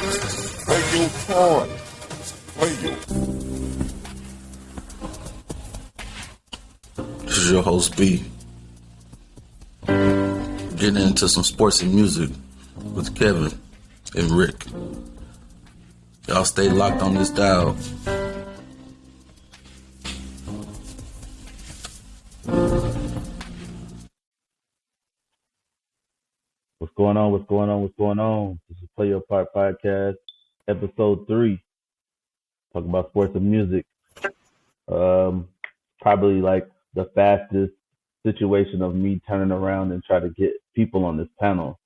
Play your part. Play your. This is your host B. Getting into some sports and music with Kevin and Rick. Y'all stay locked on this dial. What's going on? What's going on? What's going on? This is Play Your Part Podcast, episode 3. Talking about sports and music. Probably like the fastest situation of me turning around and try to get people on this panel,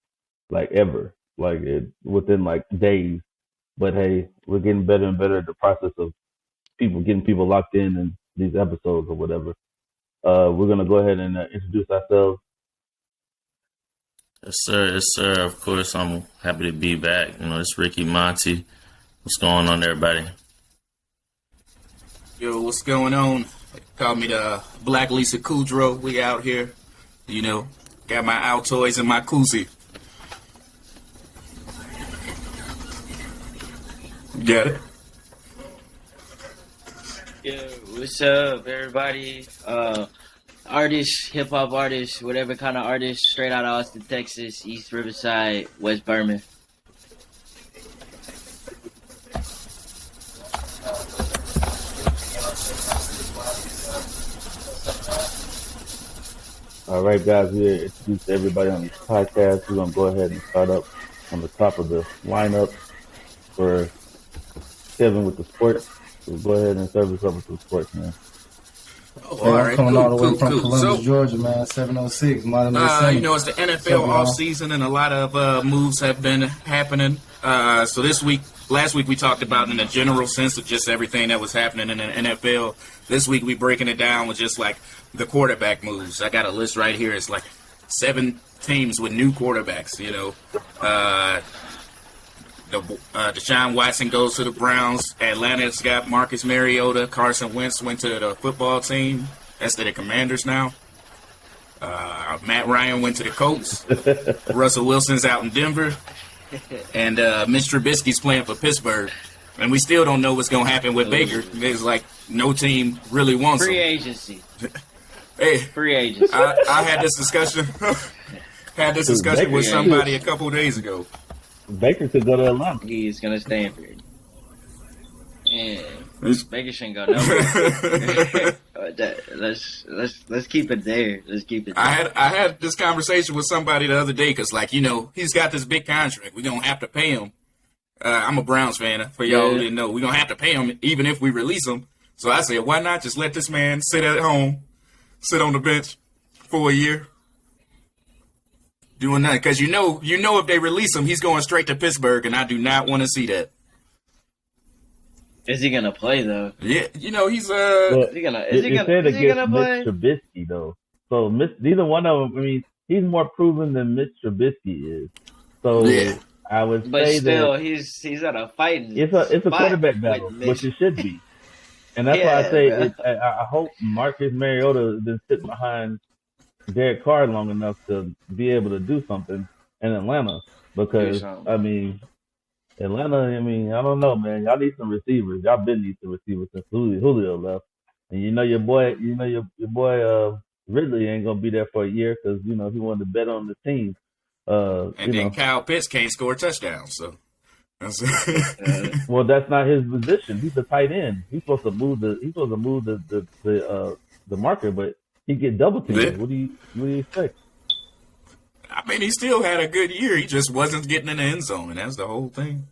like ever, like within like days. But hey, we're getting better and better at the process of getting people locked in these episodes or whatever. We're gonna go ahead and introduce ourselves. Yes, sir. Yes, sir. Of course, I'm happy to be back. It's Ricky Monty. What's going on, everybody? Yo, what's going on? Call me the Black Lisa Kudrow. We out here. Got my Altoids and my koozie. Got it? Yo, what's up, everybody? Artists, hip-hop artists, whatever kind of artists, straight out of Austin, Texas, East Riverside, West Berman. All right, guys, we're introduced everybody on this podcast. We're going to go ahead and start up on the top of the lineup for Kevin with the sports. So go ahead and serve us up with the sports, man. Oh, all right, coming all the way cool, from cool. Columbus, Georgia, man. 706, modern day Sonny. It's the NFL offseason, and a lot of moves have been happening. So last week we talked about in a general sense of just everything that was happening in the NFL. This week we breaking it down with just like the quarterback moves. I got a list right here. It's like 7 teams with new quarterbacks. Deshaun Watson goes to the Browns. Atlanta's got Marcus Mariota. Carson Wentz went to the football team. That's the Commanders now. Matt Ryan went to the Colts. Russell Wilson's out in Denver. And Mitch Trubisky's playing for Pittsburgh. And we still don't know what's going to happen with Baker. There's like no team really wants him. Free agency. Hey, Free agency. I had this discussion. With somebody a couple days ago. Baker could go to Atlanta. He's going to Stanford. Yeah. Baker shouldn't go nowhere. Let's keep it there. Let's keep it there. I had this conversation with somebody the other day because, he's got this big contract. We're going to have to pay him. I'm a Browns fan. For y'all who didn't know, we're going to have to pay him even if we release him. So I said, why not just let this man sit at home, sit on the bench for a year? Doing nothing. Because you know if they release him, he's going straight to Pittsburgh, and I do not want to see that. Is he gonna play though? Yeah, he's Is he gonna play? Mitch Trubisky though, so neither one of them. I mean, he's more proven than Mitch Trubisky is. So yeah. I would but say still, that he's at a fighting. It's a quarterback battle, which it should be, and that's why I say I hope Marcus Mariota has been sitting behind Derek Carr long enough to be able to do something in Atlanta because Atlanta, I don't know, man. Y'all need some receivers. Y'all been need some receivers since Julio left. And your boy Ridley ain't gonna be there for a year because he wanted to bet on the team. And then Kyle Pitts can't score touchdowns, so. Well, that's not his position. He's a tight end. He's supposed to move the marker, but he get double teamed. Yeah. What do you expect? I mean, he still had a good year. He just wasn't getting in the end zone, and that's the whole thing.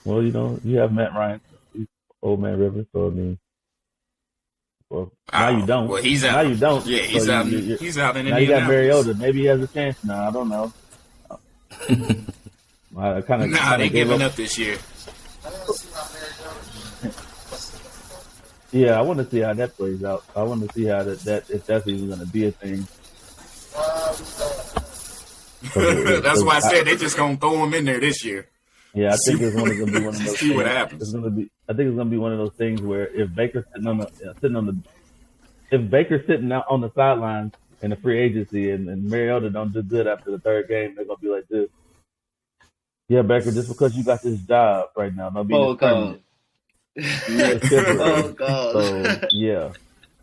Well, you have Matt Ryan, he's old man Rivers, so now you don't. Well, he's out. Now you don't. Yeah, he's out. He's out in Indianapolis. Now you got Mariota. Maybe he has a chance now. I don't know. They giving up this year. Yeah, I want to see how that plays out. I want to see how that if that's even going to be a thing. That's why I said they just gonna throw him in there this year. Yeah, I think it's going to be one of those. See what happens. I think it's going to be one of those things where if Baker's sitting out on the sidelines in the free agency and Mariota don't do good after the third game, they're going to be like this. Yeah, Becker, just because you got this job right now, don't mean Phone it's permanent. call. It's temporary. Phone call. So yeah.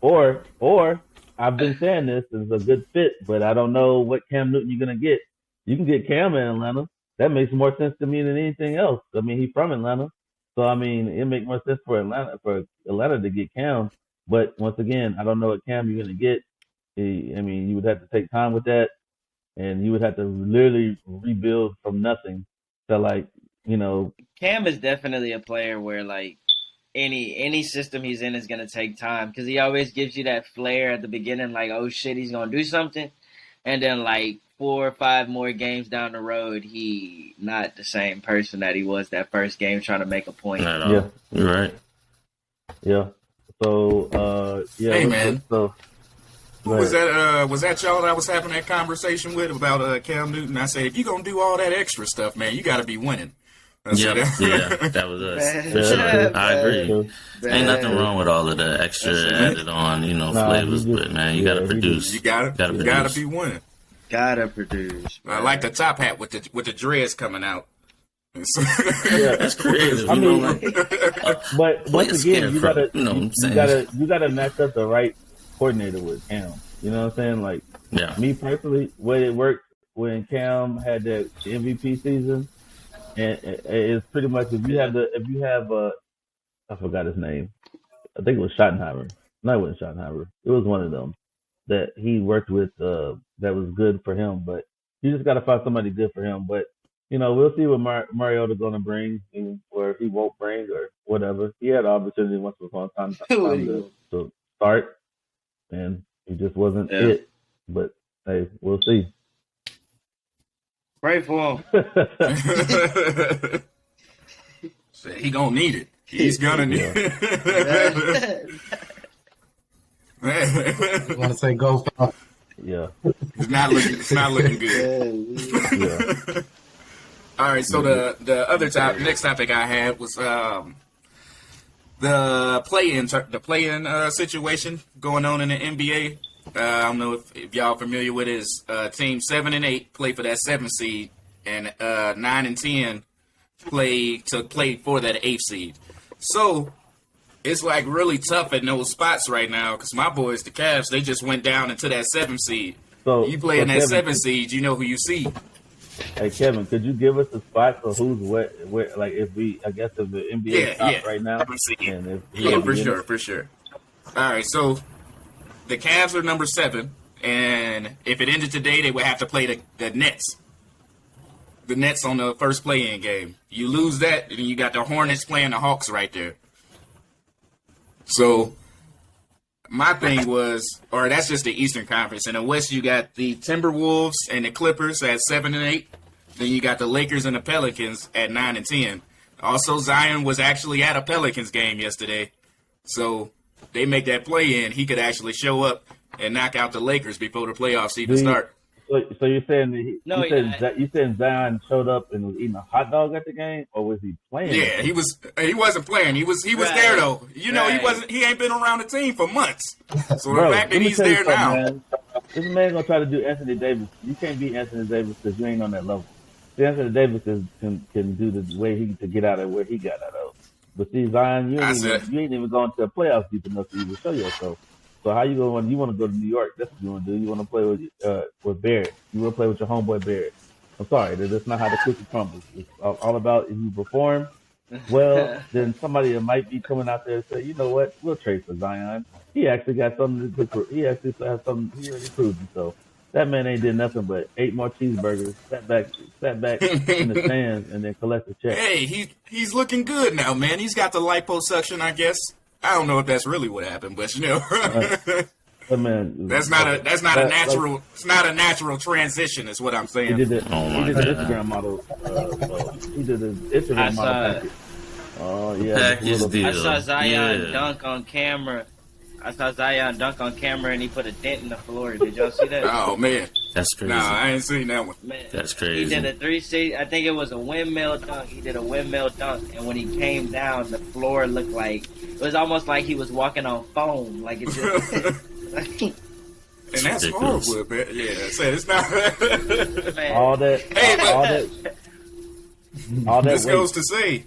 Or I've been saying this is a good fit, but I don't know what Cam Newton you're gonna get. You can get Cam in Atlanta. That makes more sense to me than anything else. I mean, he's from Atlanta, so I mean, it makes more sense for Atlanta to get Cam. But once again, I don't know what Cam you're gonna get. I mean, you would have to take time with that, and you would have to literally rebuild from nothing. So like, Cam is definitely a player where like any system he's in is gonna take time because he always gives you that flair at the beginning, like oh shit, he's gonna do something, and then like 4 or 5 more games down the road, he not the same person that he was that first game trying to make a point. Not at all. Yeah. You're right. Yeah. So yeah. Hey, man. So Was that y'all that I was having that conversation with about Cam Newton? I said, if you're going to do all that extra stuff, man, you got to be winning. Yeah, that was us. For sure. I agree. Ain't nothing wrong with all of the extra added on, flavors, but man, you got to produce. You got to be winning. Gotta produce. I like the top hat with the dreads coming out. Yeah, that's creative. I mean, but once again, you gotta match up the right coordinator with Cam. You know what I'm saying? Like, me personally, the way it worked when Cam had that MVP season, and it's pretty much if you have I forgot his name. I think it was Schottenheimer. No, it wasn't Schottenheimer. It was one of them that he worked with that was good for him. But you just got to find somebody good for him. But we'll see what Mariota going to bring, or he won't bring, or whatever. He had an opportunity once upon a time to start, and he just wasn't it. But hey, we'll see. Pray for him. He gonna need it. He's gonna need it. You want to say go fast? Yeah. It's not looking good. Yeah. All right. So the next topic I had was the play-in situation going on in the NBA. I don't know if y'all familiar with it. Is team 7 and 8 play for that 7th seed, and 9 and 10 play for that 8th seed. So it's like really tough in those spots right now because my boys, the Cavs, they just went down into that 7th seed. So you play in that Kevin, 7th seed, you know who you see. Hey Kevin, could you give us the spots for who's where? Like if the NBA top right now, for sure. All right, so the Cavs are number 7, and if it ended today, they would have to play the Nets. The Nets on the first play-in game. You lose that, and you got the Hornets playing the Hawks right there. So my thing was, or that's just the Eastern Conference. In the West, you got the Timberwolves and the Clippers at 7 and 8. Then you got the Lakers and the Pelicans at 9 and 10. Also, Zion was actually at a Pelicans game yesterday. So they make that play in, he could actually show up and knock out the Lakers before the playoffs even start. So you're saying you saying Zion showed up and was eating a hot dog at the game, or was he playing? Yeah, he wasn't playing. He was there though. He ain't been around the team for months. So the fact that he's there now, man, this man gonna try to do Anthony Davis. You can't beat Anthony Davis because you ain't on that level. See, Anthony Davis can do the way he to get out of where he got out of. But see, Zion, you ain't even going to the playoffs deep enough to even show yourself. So how you going? You want to go to New York? That's what you want to do. You want to play with Barrett. You want to play with your homeboy Barrett. I'm sorry, that's not how the cookie crumbles. It's all about if you perform well, then somebody might be coming out there and say, you know what, we'll trade for Zion. He actually got something to prove. He actually has something. He already proved himself. That man ain't did nothing but 8 more cheeseburgers, sat back in the stands, and then collect the check. Hey, he's looking good now, man. He's got the liposuction, I guess. I don't know if that's really what happened, but man, that's not a natural transition, is what I'm saying. He did the Instagram model. He did the Instagram model package. Oh yeah, I saw Zion dunk on camera. And he put a dent in the floor. Did y'all see that? Oh man, that's crazy. Nah, I ain't seen that one. Man, that's crazy. He did a 360. I think it was a windmill dunk. He did a windmill dunk, and when he came down, the floor looked like it was almost like he was walking on foam. Like it just. And that's horrible, man. Yeah, I said it's not. Man. All that. All that This weight. goes to say,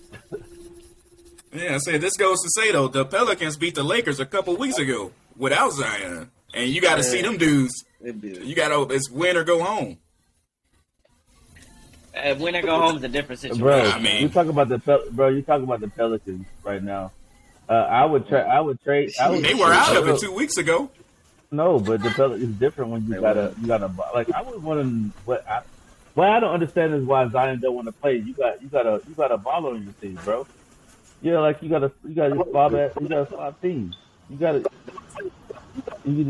yeah, I said this goes to say though, the Pelicans beat the Lakers a couple weeks ago without Zion, and you got to see them dudes. You got to it's win or go home. Win or go home is a different situation. Bro, I mean- you talk about the Pelicans right now. I would trade. They were out of it 2 weeks ago. No, but the Pelicans is different when you gotta like. I was wondering what I don't understand is why Zion don't want to play. You got a baller on your team, bro. Yeah, like you got a swap team. You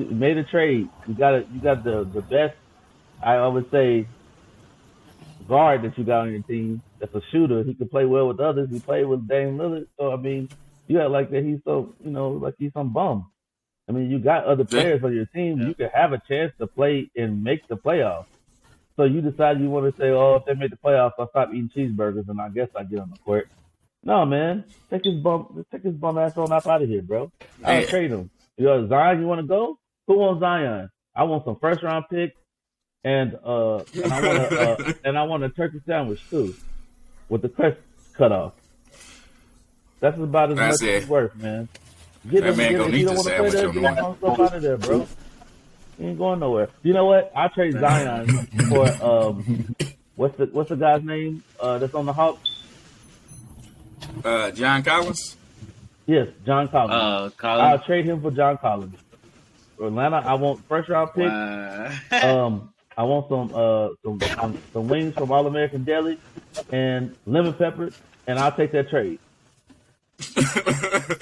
made a trade. You got the best. I would say guard that you got on your team. That's a shooter. He can play well with others. He played with Dame Lillard. So I mean, you got like that. He's so like he's some bum. I mean, you got other players on your team. You could have a chance to play and make the playoffs. So you decide you want to say, oh, if they make the playoffs, I'll stop eating cheeseburgers and I guess I get on the court. No, man. Take his bum ass on up out of here, bro. I'll trade him. Zion, you want to go? Who wants Zion? I want some first round pick and I want a turkey sandwich too, with the crust cut off. That's about as much as it's worth, man. Get That him, man get gonna him. need You the don't want to play sandwich there? on the Get him stuff out of there, bro. He ain't going nowhere. You know what? I'll trade Zion for what's the guy's name that's on the Hawks? John Collins. Yes, John Collins. I'll trade him for John Collins. For Atlanta, I want first round pick. I want some wings from All American Deli and lemon pepper, and I'll take that trade.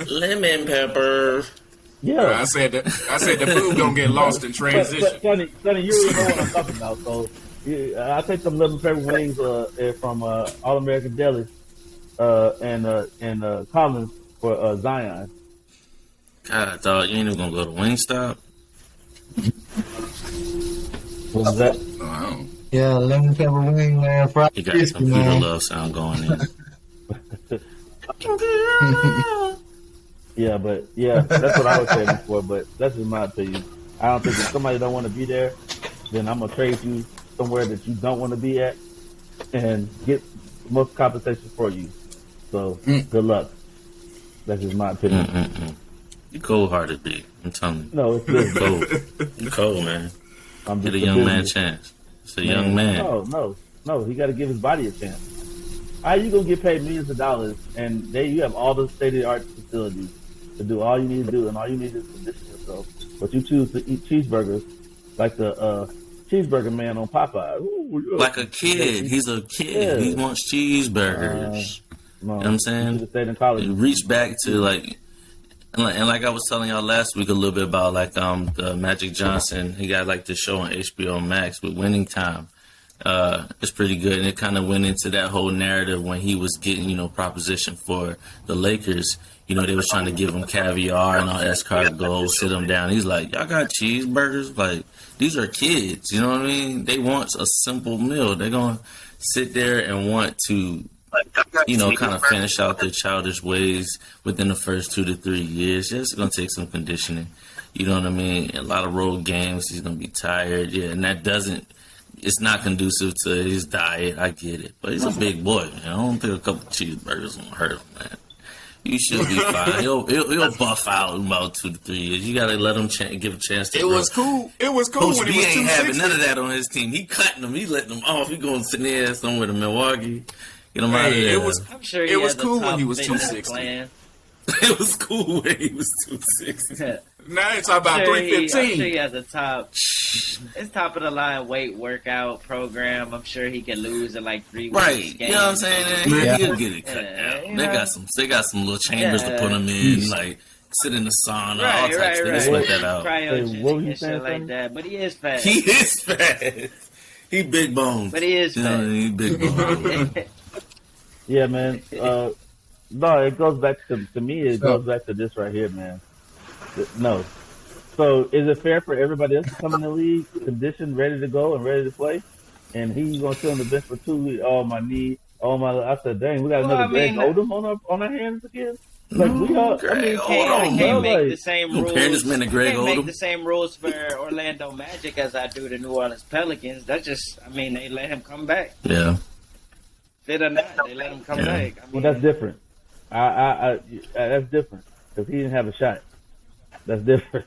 Lemon pepper. Yeah, I said the food gonna get lost in transition. Sonny, you already know what I'm talking about. So I'll take some lemon pepper wings from All American Deli and Collins for Zion. God, dog, you ain't even gonna go to Wingstop? What was that? Oh, Yeah, lemon pepper wing, man. Fried You got crispy, some computer man. love sound going in. Yeah, that's what I was saying before, but that's just my opinion. I don't think if somebody don't want to be there, then I'm gonna trade you somewhere that you don't want to be at and get most compensation for you. So good luck. That's just my opinion. You cold-hearted, B. I'm telling you. No, it's good. Cold. You cold, man. I'm Get just a a young man a business chance. It's a young man. No. He got to give his body a chance. How you gonna get paid millions of dollars and you have all the state-of-the-art facilities to do all you need to do, and all you need is condition yourself, but you choose to eat cheeseburgers like the cheeseburger man on Popeye. Ooh, Like a kid. He's a kid. Yeah. He wants cheeseburgers. No, You know what I'm saying? you should have stayed in college. Reach back to and like I was telling y'all last week a little bit about the Magic Johnson. He got like the show on HBO Max with Winning Time. It's pretty good, and it kind of went into that whole narrative when he was getting proposition for the Lakers. They was trying to give him caviar and all escargot, sit him down. He's like, y'all got cheeseburgers? Like, these are kids, you know what I mean? They want a simple meal. They're going to sit there and want to, kind of finish out their childish ways within the first 2 to 3 years. Yeah, it's going to take some conditioning. You know what I mean? A lot of road games. He's going to be tired. Yeah, and it's not conducive to his diet. I get it. But he's a big boy, man. I don't think a couple cheeseburgers won't hurt him, man. You should be fine. He'll buff out in about 2 to 3 years. You gotta let him give a chance to. it was cool. It was cool Coach when B he was ain't having 260. none of that on his team. He cutting them. He letting them off. He going to sit there somewhere to Milwaukee. Get him out of there. I'm sure It was has a cool when top he was fitness 260. plan. It was cool when he was 260. Now they talk about I'm sure he 315. has a top of the line weight workout program. I'm sure he can lose in like 3 weeks. Right. You know what I'm saying? He'll get it cut Yeah, out. you They got some little chambers to put him in, like sit in the sauna, all types of things. Sweat that out. Cryogenic What were you and saying, shit like Sonny? that. But he is fat. He is fat. He big bones. But he is You know what I fat. mean? He big bones. Yeah, man. No, it goes back to me. It goes back to this right here, man. No. So is it fair for everybody else to come in the league, conditioned, ready to go, and ready to play? And he's gonna sit on the bench for 2 weeks. Oh, my knee. Oh my! I said, dang, we got another Greg Odom on our hands again. Like we all. I mean, can't make the same rules. Compare this man to Greg Can't make Odom. the same rules for Orlando Magic as I do the New Orleans Pelicans. That's just, they let him come back. Yeah. fit or not, they let him come back. I mean, Well, that's different. That's different because he didn't have a shot. That's different.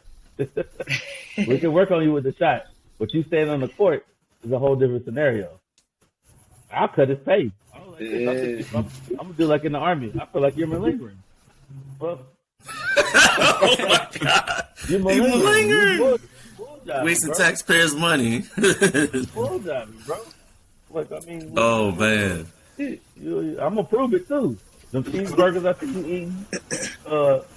We can work on you with the shot, but you staying on the court is a whole different scenario. I'll cut his pay. I'm gonna do like in the army. I feel like you're malingering. Well, Oh my God! you're He malingering. Bull Wasting bro. taxpayers' money. Bull jobbing, bro. Like I mean. Oh man. I'm gonna prove it too. The cheeseburgers I see you eating,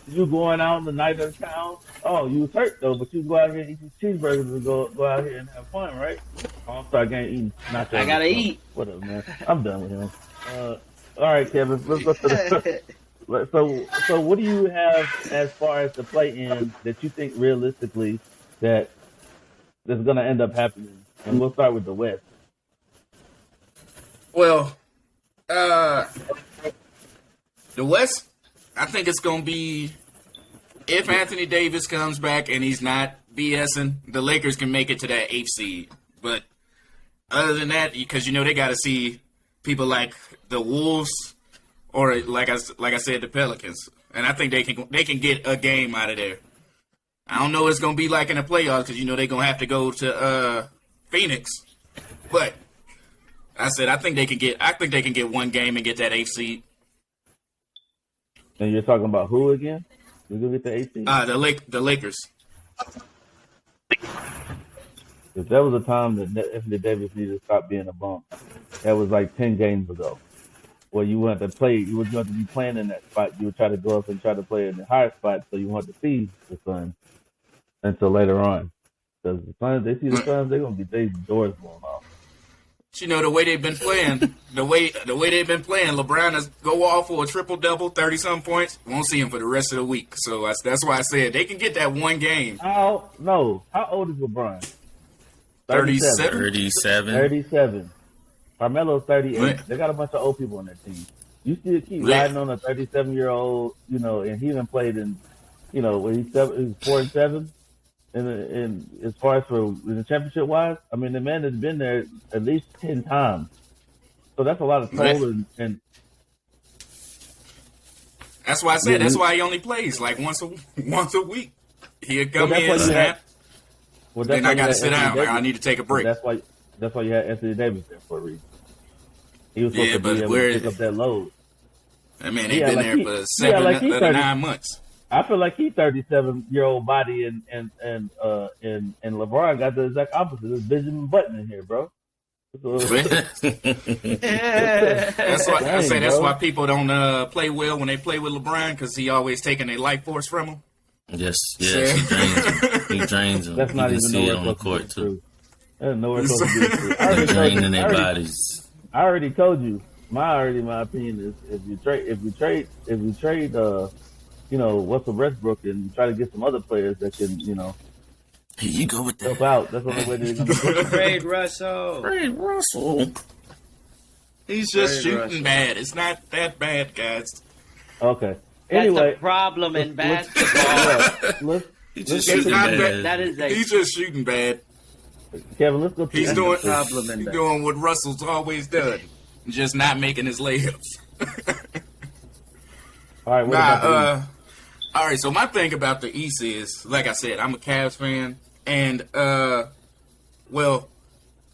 you going out in the night of the town. Oh, you was hurt though, but you go out here and eat these cheeseburgers and go out here and have fun, right? I'm start getting eating nachos. I gotta eat. Whatever, man. I'm done with him. All right, Kevin. Let's go to the. So what do you have as far as the play-in that you think realistically that is going to end up happening? And we'll start with the West. Well, the West, I think it's going to be, if Anthony Davis comes back and he's not BSing, the Lakers can make it to that 8th seed. But other than that, because, they got to see people like the Wolves or, like I said, the Pelicans. And I think they can get a game out of there. I don't know what it's going to be like in the playoffs because, they're going to have to go to Phoenix. But I think they can get one game and get that 8th seed. And you're talking about who again? We're going to get the 8th seed? The Lakers. If that was a time that Anthony Davis needed to stop being a bum, that was like 10 games ago. Where you want to play, you would want to be playing in that spot. You would try to go up and try to play in the higher spot, so you want to see the Suns until later on. Because the Suns, they see the Suns, they're gonna be their doors blown off. The way they've been playing, the way they've been playing, LeBron has go off for a triple-double, 30-some points. Won't see him for the rest of the week. So that's why I said they can get that one game. How old is LeBron? 37. 37. Carmelo's 38. Right. They got a bunch of old people on their team. You still keep riding on a 37-year-old, and he even played in, when he's 4-7. And as far as for the championship wise, I mean, the man has been there at least 10 times. So that's a lot of toll. And that's why I said that's why he only plays like once a week. He'll come in, snap. Then I got to sit down. I need to take a break. That's why you had Anthony Davis there for a reason. He was supposed to be able to pick up that load. I mean, he's been there for 7 out of 9 months. I feel like he's 37-year-old body, and LeBron got the exact opposite. There's Benjamin Button in here, bro. That's why I say that's why people don't play well when they play with LeBron because he always taking their life force from them. Yes, he drains them. He drains them. That's not you even can see it on the court too. That's nowhere supposed to be true. They're draining their bodies. I already told you. My opinion is if you trade, Russell Westbrook and try to get some other players that can, Here you go with that. help out. That's the only way they're going to Trade Russell. Trade Russell. He's just shooting bad. It's not that bad, guys. Okay. That's Anyway, the problem in basketball. He's just shooting bad. That is He's just shooting bad. Kevin, let's go to He's the doing problem in he's that. doing what Russell's always done, just not making his layups. All right, what about the East? All right. So my thing about the East is, like I said, I'm a Cavs fan, and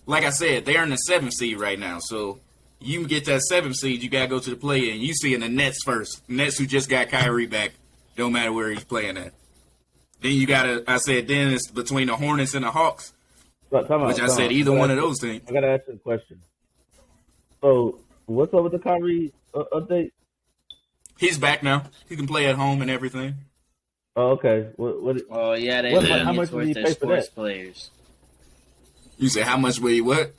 like I said, they're in the 7th seed right now. So you can get that 7th seed, you gotta go to the play-in. You see in the Nets first. Nets who just got Kyrie back. Don't matter where he's playing at. Then then it's between the Hornets and the Hawks. Which I said either one of those things. I gotta ask you a question. So, what's up with the Kyrie update? He's back now. He can play at home and everything. Oh, okay. What? Oh yeah, they How much did he pay for that? Players. You say how much will you what?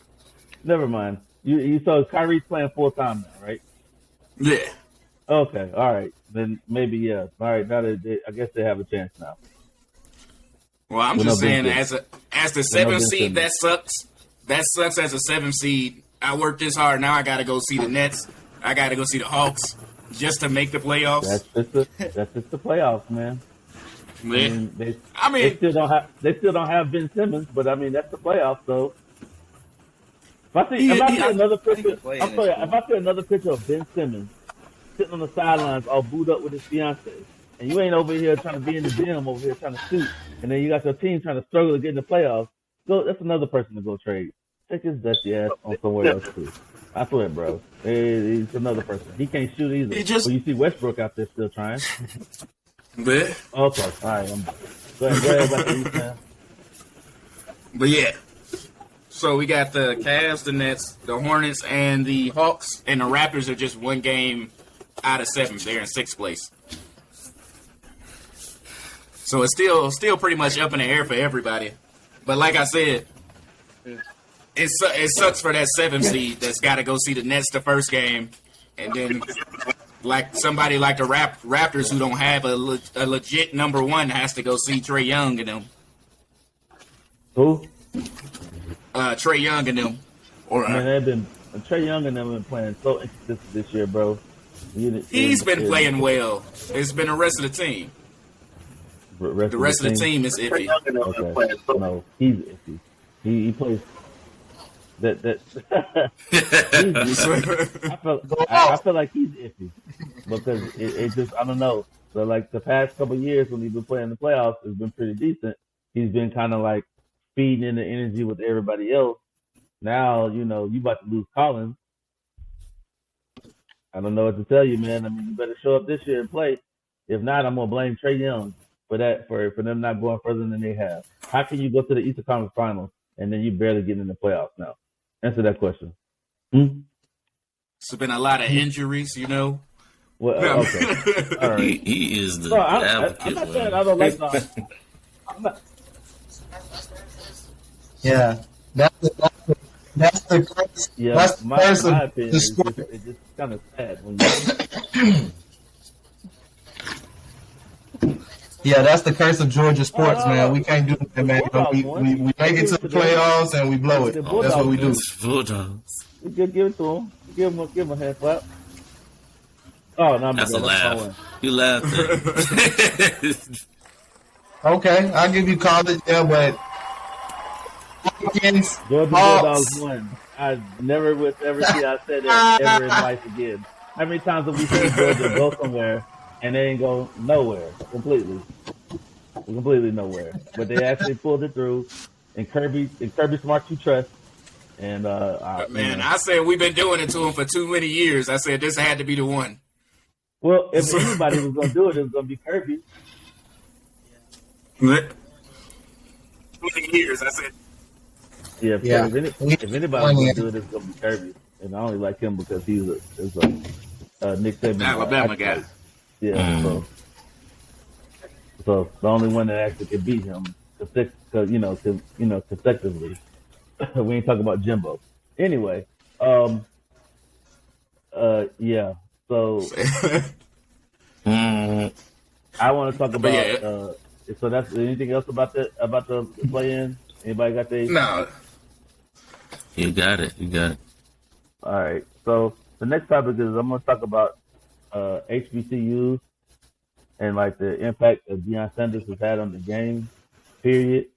Never mind. You so Kyrie's playing full time now, right? Yeah. Okay. All right. Then maybe yeah. All right. Now I guess they have a chance now. Well, I'm just saying, as the 7th seed, that sucks. That sucks as a 7th seed. I worked this hard. Now I got to go see the Nets. I got to go see the Hawks just to make the playoffs. That's just the playoffs, man. Yeah. They still don't have Ben Simmons, but I mean that's the playoffs, though. If I see another picture, play I'm in sorry. this If I see another picture of Ben Simmons sitting on the sidelines, all booed up with his fiance, and you ain't over here trying to be in the gym, over here trying to shoot, and then you got your team trying to struggle to get in the playoffs, go. That's another person to go trade. Take his dusty ass on somewhere else too. I swear, bro. He's another person. He can't shoot either. He just- But you see Westbrook out there still trying. But, Okay, all right. Go ahead about the East, man. but yeah. So we got the Cavs, the Nets, the Hornets, and the Hawks, and the Raptors are just one game out of 7. They're in 6th place. So it's still pretty much up in the air for everybody. But like I said, it sucks for that 7th seed that's got to go see the Nets the first game, and then like somebody like the Raptors who don't have a legit number 1 has to go see Trae Young and them. Who? Trae Young and them. Or Man, they've been Trae Young and them been playing so inconsistent this year, bro. he's been playing well. It's been the rest of the team. The rest of the team is iffy. Okay. No, he's iffy. He plays. That I feel like he's iffy because it just I don't know. So like the past couple of years when he's been playing the playoffs, it's been pretty decent. He's been kind of like feeding in the energy with everybody else. Now you about to lose Collins. I don't know what to tell you, man. I mean, you better show up this year and play. If not, I'm gonna blame Trae Young for that for them not going further than they have. How can you go to the Eastern Conference Finals and then you barely get in the playoffs now? Answer that question. It's been a lot of injuries, Well, okay. All right. He is the advocate. I'm not saying I don't like the. Yeah, that's the curse. Yeah, That's the curse my of opinion the is sport. it's just kind of sad when you. Yeah, that's the curse of Georgia sports, man. We can't do that, man. We make it to the playoffs and we blow it. That's what we do. Bulldogs. We give it to him. Give him a hand clap. Oh no, That's a laugh. You laughed. Okay, I'll give you college, yeah, but Georgia Bulldogs won. I never would ever see I said that ever in life again. How many times have we seen Georgia go somewhere and they ain't go nowhere completely nowhere? But they actually pulled it through. And Kirby Smart you trust. And I said we've been doing it to him for too many years. I said this had to be the one. Well, if anybody was gonna do it, it was gonna be Kirby. 20 years, I said. Yeah, if anybody was gonna do it, it's gonna be Kirby. And I only like him because he's a Nick Saban Alabama guy. Yeah, so the only one that actually could beat him, consecutively. We ain't talking about Jimbo. Anyway, yeah. So I want to talk about. So that's anything else about the play-in? Anybody got the? No. You got it. All right. So the next topic is I'm going to talk about HBCUs and like the impact that Deion Sanders has had on the game, period.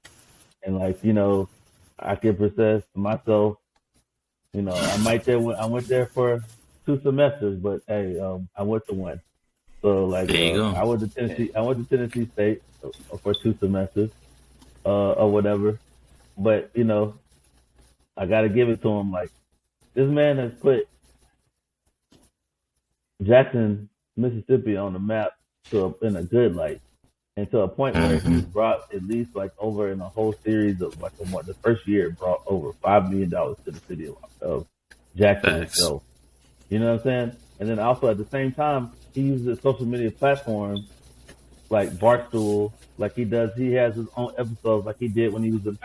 And like I can process myself. I went there for 2 semesters, but hey, I went to one. So like there you go. I went to Tennessee State for 2 semesters, or whatever. But I got to give it to him. Like this man has put Jackson, Mississippi on the map in a good light, and to a point where he brought at least like over in a whole series of like the first year brought over $5 million to the city of Jackson itself. You know what I'm saying? And then also at the same time, he uses social media platforms like Barstool, like he does. He has his own episodes, like he did when he was on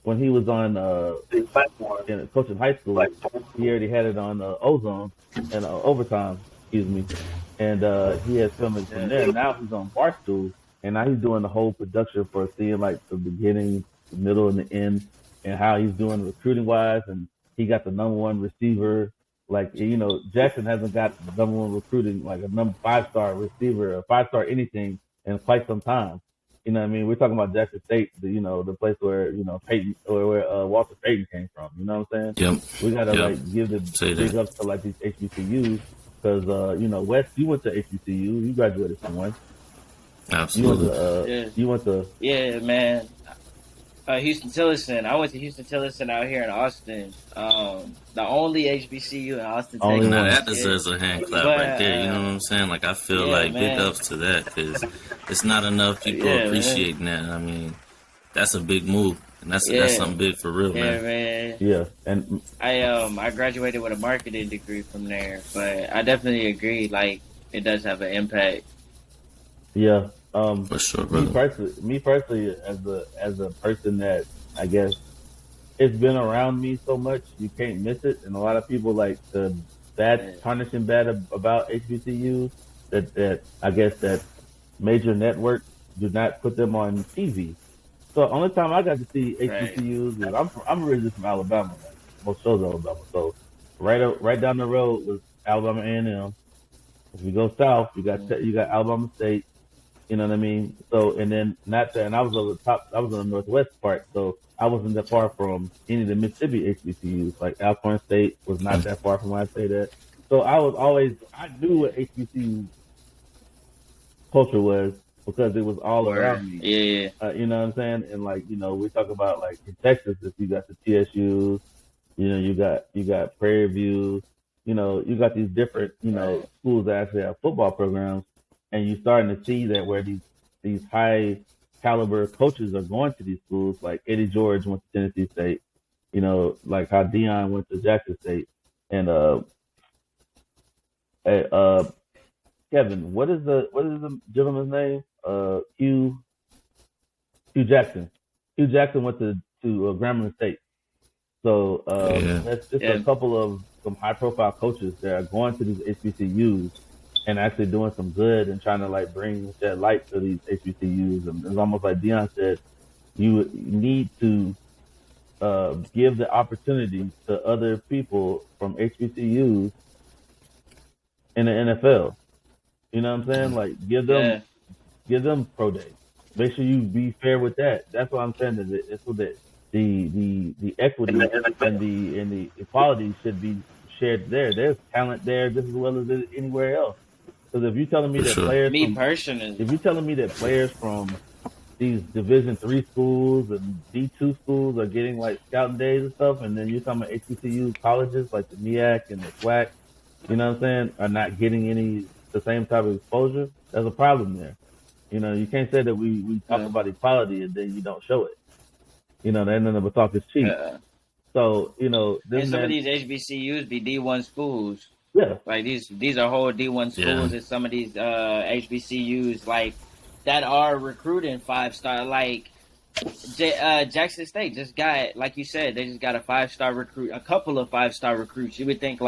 the platform and coaching high school. Like he already had it on Ozone and Overtime, excuse me. And he has filming from there. Now he's on Barstool, and now he's doing the whole production for seeing like the beginning, the middle, and the end, and how he's doing recruiting wise. And he got the number 1 receiver. Like Jackson hasn't got the number 1 recruiting, like a number 5-star receiver or 5-star anything in quite some time. You know what I mean? We're talking about Jackson State, the place where, Peyton, or where Walter Payton came from. You know what I'm saying? Yep. We got to, Yep. give the Say big that. ups to, these HBCUs because, Wes, you went to HBCU. You graduated from one. Absolutely. You went to. Yeah, man. Houston Tillerson. I went to Houston Tillerson out here in Austin. The only HBCU in Austin, Only Texas. Now one. that deserves a hand clap But, right there. You know what I'm saying? Like I feel yeah, like man. big ups to that because it's not enough people Yeah, appreciating that. I mean, that's a big move, and that's something big for real, Yeah, man. man. Yeah, and I graduated with a marketing degree from there, but I definitely agree. Like, it does have an impact. yeah. For sure, brother. Me personally, as a person that I guess it's been around me so much, you can't miss it. And a lot of people like the tarnishing bad about HBCUs that I guess that major networks do not put them on TV. So the only time I got to see HBCUs is I'm originally from Alabama. Like, most shows Alabama. So right down the road was Alabama A&M. If you go south, you got Alabama State. You know what I mean? So, and then and I was on the top, I was on the northwest part, so I wasn't that far from any of the Mississippi HBCUs. Like Alcorn State was not that far from where I stayed at. So I knew what HBCU culture was because it was all around me. Yeah. You know what I'm saying? And we talk about like in Texas, if you got the TSUs, you got Prairie View, you got these different, schools that actually have football programs. And you're starting to see that where these high caliber coaches are going to these schools, like Eddie George went to Tennessee State, like how Deion went to Jackson State, and Kevin, what is the gentleman's name? Hugh Jackson. Hugh Jackson went to Grambling State. So that's just a couple of some high profile coaches that are going to these HBCUs. And actually doing some good and trying to bring that light to these HBCUs. And it's almost like Deion said, you need to give the opportunity to other people from HBCUs in the NFL. You know what I'm saying? Like give them pro day. Make sure you be fair with that. That's what I'm saying. It's so that the equity and the equality should be shared there. There's talent there just as well as anywhere else. Because if you're telling me that players from these Division III schools and D2 schools are getting scouting days and stuff, and then you're talking about HBCU colleges like the MEAC and the SWAC, you know what I'm saying, are not getting the same type of exposure, there's a problem there. You can't say that we talk about equality and then you don't show it. That end of the talk is cheap. So, and some of these HBCUs be D1 schools. Yeah, like these are whole D1 schools, and some of these HBCUs that are recruiting 5-star. Like Jackson State just got, like you said, they just got a 5-star recruit, a couple of 5-star recruits. You would think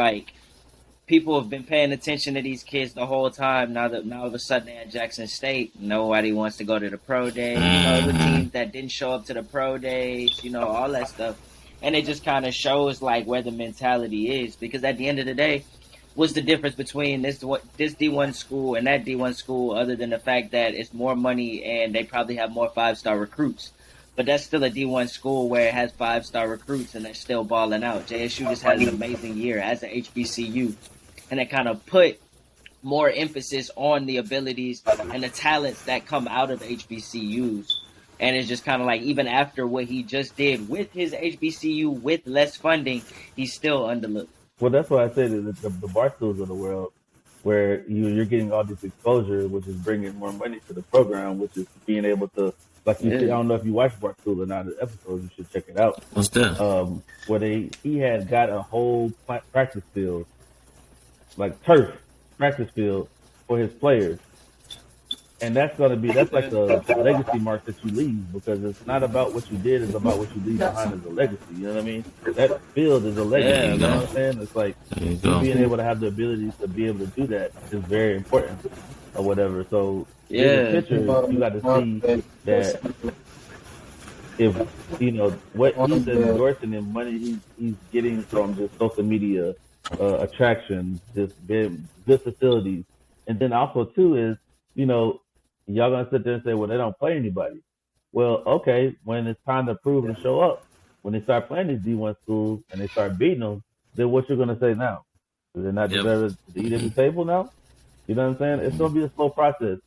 people have been paying attention to these kids the whole time. Now all of a sudden they're at Jackson State, nobody wants to go to the pro day. The teams that didn't show up to the pro days, all that stuff, and it just kind of shows where the mentality is. Because at the end of the day, what's the difference between this D1 school and that D1 school other than the fact that it's more money and they probably have more 5-star recruits? But that's still a D1 school where it has 5-star recruits and they're still balling out. JSU just had an amazing year as an HBCU, and it kind of put more emphasis on the abilities and the talents that come out of HBCUs. And it's just kind of even after what he just did with his HBCU with less funding, he's still underlooked. Well, that's why I say that the Barstools of the world, where you're getting all this exposure, which is bringing more money to the program, which is being able to, I don't know if you watched Barstool or not, the episodes, you should check it out. What's that? Where he had got a whole practice field, turf practice field for his players. And that's like the legacy mark that you leave, because it's not about what you did, it's about what you leave behind as a legacy. You know what I mean? That field is a legacy. You know what I'm saying? It's being able to have the ability to be able to do that is very important, or whatever. So in the picture, you got to see that if what he's endorsing and money he's getting from just social media attraction, just good facilities, and then also too is Y'all gonna sit there and say, well, they don't play anybody. Well, okay, when it's time to prove and show up, when they start playing these D1 schools and they start beating them, then what you're gonna say now? Do they not deserve to eat at the table now? You know what I'm saying? It's gonna be a slow process,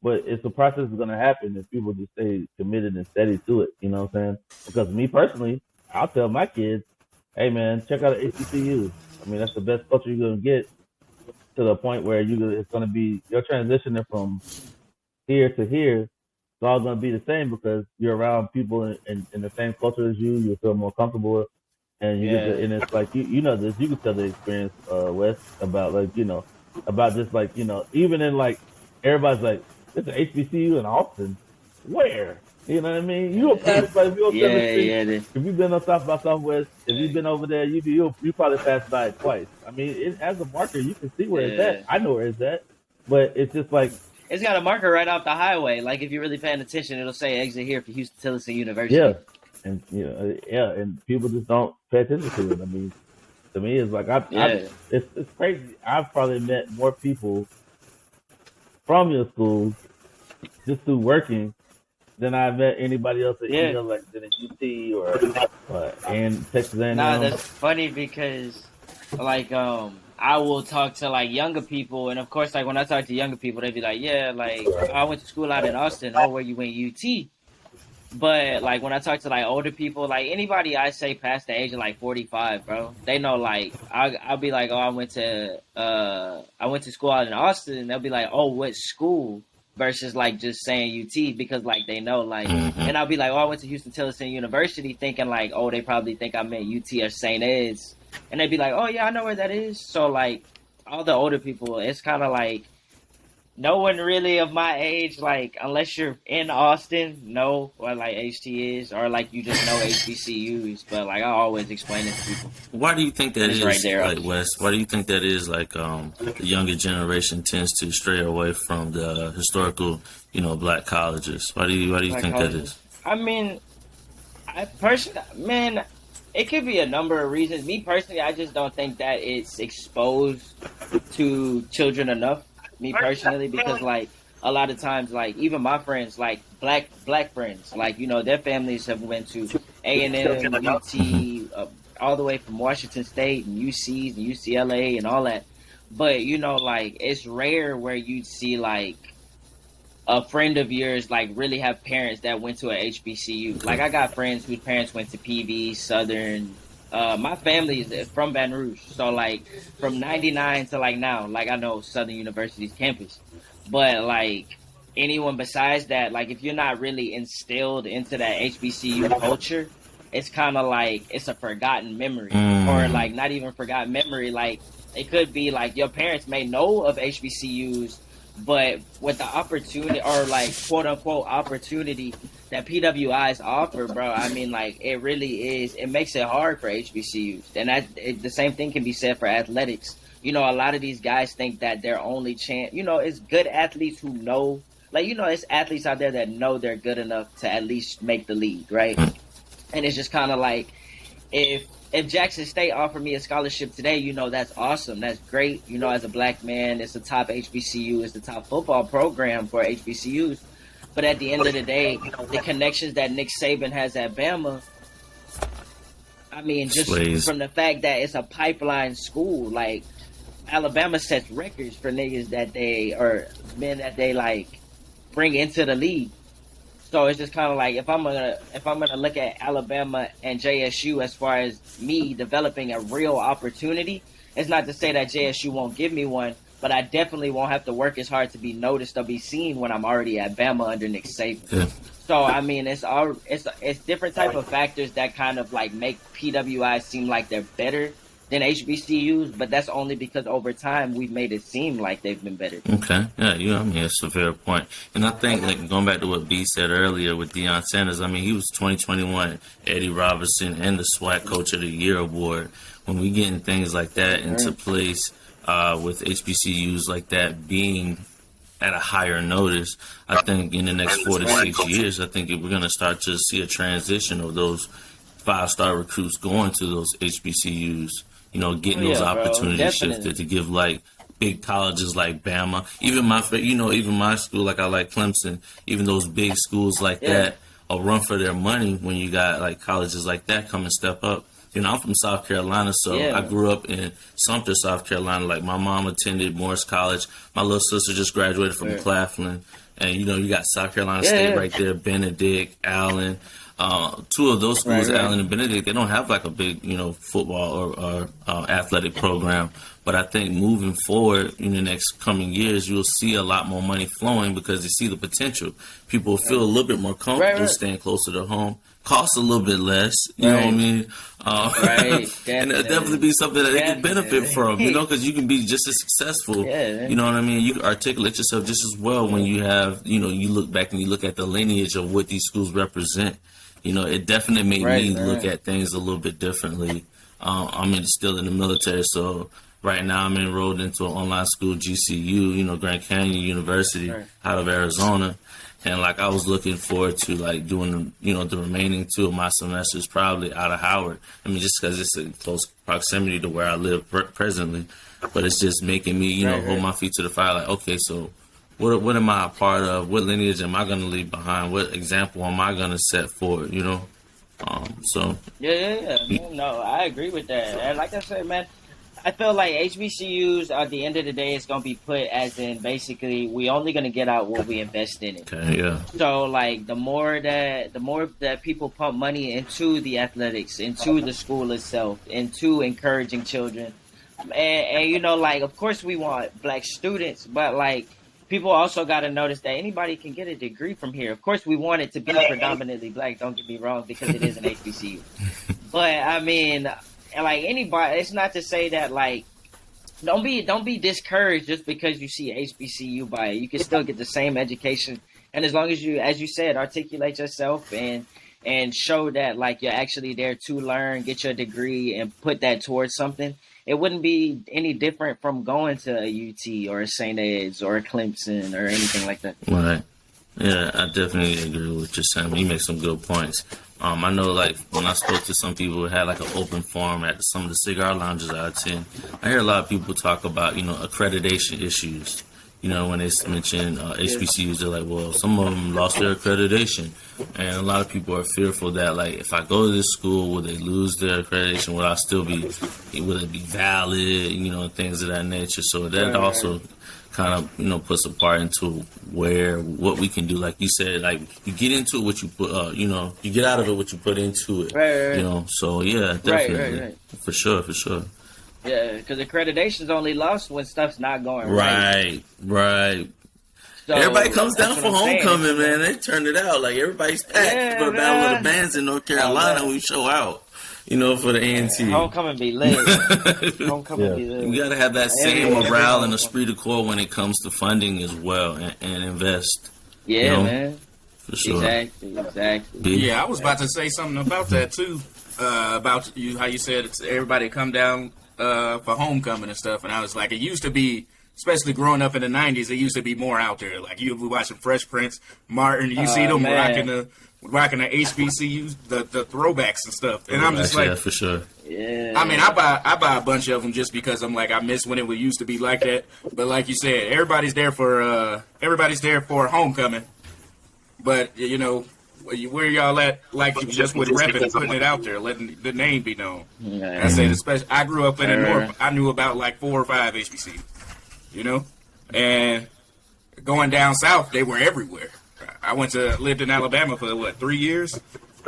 but it's a process that's gonna happen if people just stay committed and steady to it. You know what I'm saying? Because me personally, I'll tell my kids, hey man, check out HBCU. I mean, that's the best culture you're gonna get to the point where it's gonna be you're transitioning from here to here. It's all gonna be the same because you're around people in the same culture as you. You feel more comfortable with, and you get to, and it's like you know this. You can tell the experience, Wes, about about just even in everybody's like, it's an HBCU in Austin. Where? You know what I mean? You don't pass by if you don't if you've been on South by Southwest, if you've been over there, you probably passed by it twice. I mean, as a marker, you can see where it's at. I know where it's at, but it's just like it's got a marker right off the highway. Like if you're really paying attention, it'll say exit here for Houston-Tillotson University. Yeah, and and people just don't pay attention to it. I mean, to me, it's like it's crazy. I've probably met more people from your school just through working than I met anybody else at than at UT or and Texas A&M. Nah, that's funny because I will talk to younger people, and of course when I talk to younger people, they be like, yeah, I went to school out in Austin. Oh, where you went, UT? But when I talk to older people, anybody I say past the age of 45, bro, they know I'll be like, oh, I went to school out in Austin, and they'll be like, oh, what school? Versus just saying UT because they know and I'll be like, oh, I went to Houston-Tillotson University, thinking oh, they probably think I meant UT or St. Ed's, and they'd be like, oh yeah, I know where that is. So all the older people, it's kind of no one really of my age, unless you're in Austin, know what HT is, or you just know HBCUs. But I always explain it to people. Why do you think that is, right there, Wes? Why do you think that is? The younger generation tends to stray away from the historical, black colleges. Why do you think that is? I mean, I personally, man, it could be a number of reasons. Me personally, I just don't think that it's exposed to children enough. Me personally, because a lot of times, even my friends, black friends, their families have went to A&M, UT, all the way from Washington State and UCs and UCLA and all that. But it's rare where you'd see a friend of yours really have parents that went to a HBCU. I got friends whose parents went to PV, Southern. My family is from Baton Rouge, so from '99 to now, I know Southern University's campus, but anyone besides that, if you're not really instilled into that HBCU culture, it's kind of it's a forgotten memory, or not even forgotten memory. It could be your parents may know of HBCUs, but with the opportunity or quote unquote opportunity that PWIs offer, bro, I mean, it really is. It makes it hard for HBCUs, and the same thing can be said for athletics. A lot of these guys think that their only chance, it's good athletes who know, it's athletes out there that know they're good enough to at least make the league, right? And it's just kind of if Jackson State offered me a scholarship today, that's awesome. That's great. As a black man, it's the top HBCU. It's the top football program for HBCUs. But at the end of the day, the connections that Nick Saban has at Bama, I mean, just from the fact that it's a pipeline school, Alabama sets records for niggas that men that they bring into the league. So it's just kind of if I'm gonna look at Alabama and JSU as far as me developing a real opportunity, it's not to say that JSU won't give me one, but I definitely won't have to work as hard to be noticed or be seen when I'm already at Bama under Nick Saban. Yeah. So I mean, it's different type of factors that kind of make PWI seem like they're better than HBCUs, but that's only because over time we've made it seem like they've been better. Okay, yeah, I mean, it's a fair point. And I think, going back to what B said earlier with Deion Sanders, I mean, he was 2021 Eddie Robinson and the SWAC Coach of the Year award. When we getting things like that into place with HBCUs like that being at a higher notice, I think in the next 4 to 6 years, I think we're going to start to see a transition of those 5-star recruits going to those HBCUs. Getting those opportunities shifted to give big colleges like Bama, even my school, like I like Clemson, even those big schools like that will run for their money when you got like colleges like that come and step up. I'm from South Carolina, so I grew up in Sumter, South Carolina. Like, my mom attended Morris College. My little sister just graduated from Claflin. And, you got South Carolina State right there, Benedict, Allen. Two of those schools, Allen and Benedict, they don't have like a big, football or athletic program. But I think moving forward in the next coming years, you'll see a lot more money flowing because they see the potential. People will feel a little bit more comfortable staying closer to home. Costs a little bit less, you know what I mean? And it'll definitely be something that they can benefit from, because you can be just as successful, you know what I mean? You can articulate yourself just as well when you have, you look back and you look at the lineage of what these schools represent. It definitely made me look at things a little bit differently. I'm still in the military, so right now I'm enrolled into an online school, GCU, Grand Canyon University out of Arizona. And like, I was looking forward to like doing, the remaining 2 of my semesters probably out of Howard. I mean, just because it's in close proximity to where I live presently, but it's just making me, hold my feet to the fire. Like, okay, so what am I a part of? What lineage am I going to leave behind? What example am I going to set forward? So no, I agree with that. And like I said, man, I feel like HBCUs at the end of the day is going to be put as in basically we only going to get out what we invest in it. Okay, yeah. So like the more that people pump money into the athletics, into the school itself, into encouraging children, and like of course we want black students, but like people also got to notice that anybody can get a degree from here. Of course we want it to be predominantly black. Don't get me wrong, because it is an HBCU, but I mean. Like anybody, it's not to say that like don't be discouraged just because you see HBCU by it. You can still get the same education, and as long as you, as you said, articulate yourself and show that like you're actually there to learn, get your degree, and put that towards something. It wouldn't be any different from going to a UT or a St. Ed's or a Clemson or anything like that. Right. Yeah, I definitely agree with what you're saying. You make some good points. I know, like, when I spoke to some people who had, like, an open forum at some of the cigar lounges I attend, I hear a lot of people talk about, accreditation issues. When they mention HBCUs, they're like, well, some of them lost their accreditation. And a lot of people are fearful that, like, if I go to this school, will they lose their accreditation? Will it be valid, things of that nature? So that also kind of, puts a part into what we can do. Like you said, like, you get into what you put, you get out of it what you put into it. So, yeah, definitely. For sure. Yeah, because accreditation's only lost when stuff's not going right. Right. So, everybody comes down for homecoming, man. They turned it out. Like, everybody's packed for the Battle of the Bands in North Carolina. We show out, for the A&T. Homecoming be lit. Homecoming be lit. We got to have that same morale and esprit de corps when it comes to funding as well and invest. Yeah, man. For sure. Exactly. Yeah, I was about to say something about that, too. About how you said it's everybody come down for homecoming and stuff. And I was like, it used to be, especially growing up in the 90s, it used to be more out there. Like, you be watching Fresh Prince, Martin, you see them rocking the HBCUs, the throwbacks and stuff. And I'm just like, yeah, for sure. Yeah. I mean, I buy a bunch of them just because I'm like, I miss when it used to be like that. But like you said, everybody's there for homecoming. But, where y'all at, like just with repping and putting it out there, letting the name be known. Yeah. I said, especially, I grew up in the North. I knew about like 4 or 5 HBCUs, and going down south, they were everywhere. I lived in Alabama for 3 years.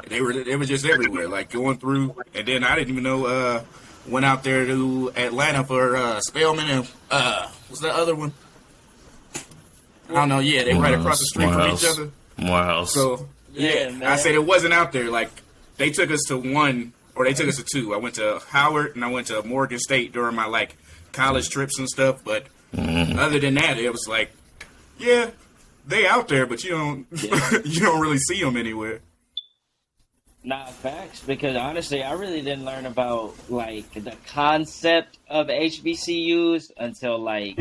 They were just everywhere, like going through. And then I didn't even know. Went out there to Atlanta for Spelman and what's the other one? I don't know. Yeah, they right across the street from each other. Morehouse. So yeah, I said it wasn't out there. Like they took us to 1, or they took us to 2. I went to Howard and I went to Morgan State during my like college trips and stuff. But other than that, it was like, yeah, they out there, but you don't you don't really see them anywhere. Nah, facts. Because honestly, I really didn't learn about like the concept of HBCUs until like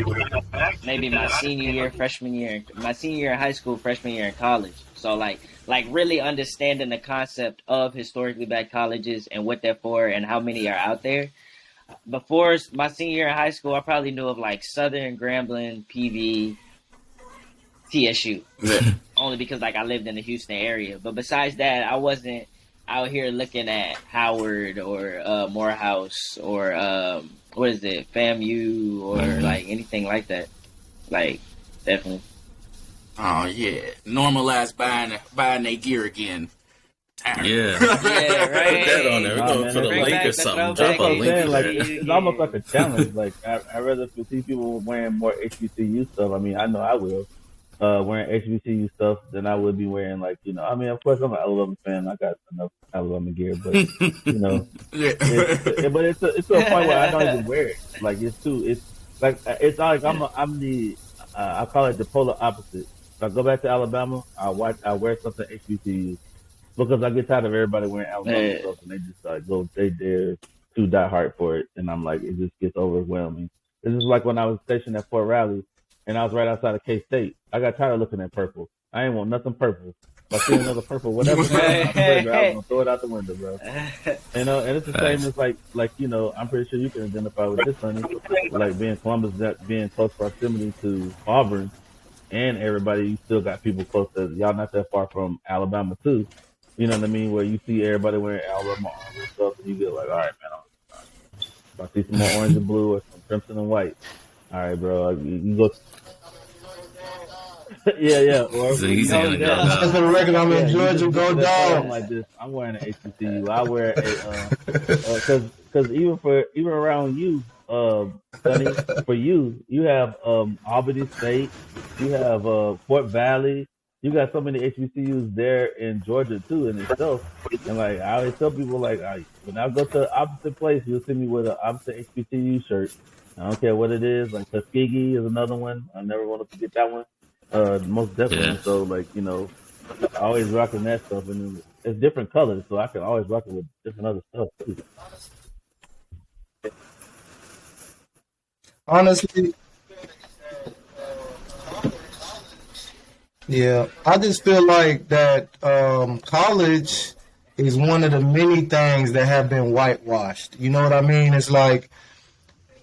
maybe my senior year in high school, freshman year in college. So like really understanding the concept of historically black colleges and what they're for and how many are out there. before my senior year in high school, I probably knew of like Southern, Grambling, PV, TSU. Yeah. Only because like I lived in the Houston area. But besides that, I wasn't out here looking at Howard or Morehouse or what is it, FAMU or like anything like that. Like definitely. Oh yeah, normalize buying their gear again. Yeah. Yeah, right. Put that on there. We're Nah, going man, for the it's link like- or something. Bring Drop a back link. saying, like, there. it's almost like a challenge. Like I rather see people wearing more HBCU stuff. I mean, I know I will wearing HBCU stuff than I would be wearing like I mean, of course I'm an Alabama fan. I got enough Alabama gear, but Yeah. but it's to a point where I don't even wear it. Like it's like I'm the I call it the polar opposite. If I go back to Alabama, I wear something HBCU because I get tired of everybody wearing Alabama stuff and they just like they're too diehard for it, and I'm like it just gets overwhelming. This is like when I was stationed at Fort Riley and I was right outside of K-State. I got tired of looking at purple. I ain't want nothing purple. If I see another purple, whatever, I'm gonna throw it out the window, bro. And it's the same as like I'm pretty sure you can identify with this, Sonny. Like being Columbus, that being close proximity to Auburn, and everybody, you still got people close to y'all, not that far from Alabama too. You know what I mean? Where you see everybody wearing Alabama arms and stuff, and you get like, all right, man, if I see some more orange and blue or some crimson and white, all right, bro, you go. yeah. Or So he's saying it, Just for the record, I'm in Georgia. you Go just dog. like this. I'm wearing an HBCU. I wear a because even around you, Sonny, for you have Albany State, you have Fort Valley. You got so many HBCUs there in Georgia too in itself. And like I always tell people, like when I go to the opposite place, you'll see me with an opposite HBCU shirt. I don't care what it is. Like Tuskegee is another one. I never want to forget that one. Most definitely. Yeah. So like I always rocking that stuff, and it's different colors, so I can always rock it with different other stuff too. Honestly, yeah, I just feel like that college is one of the many things that have been whitewashed. You know what I mean? It's like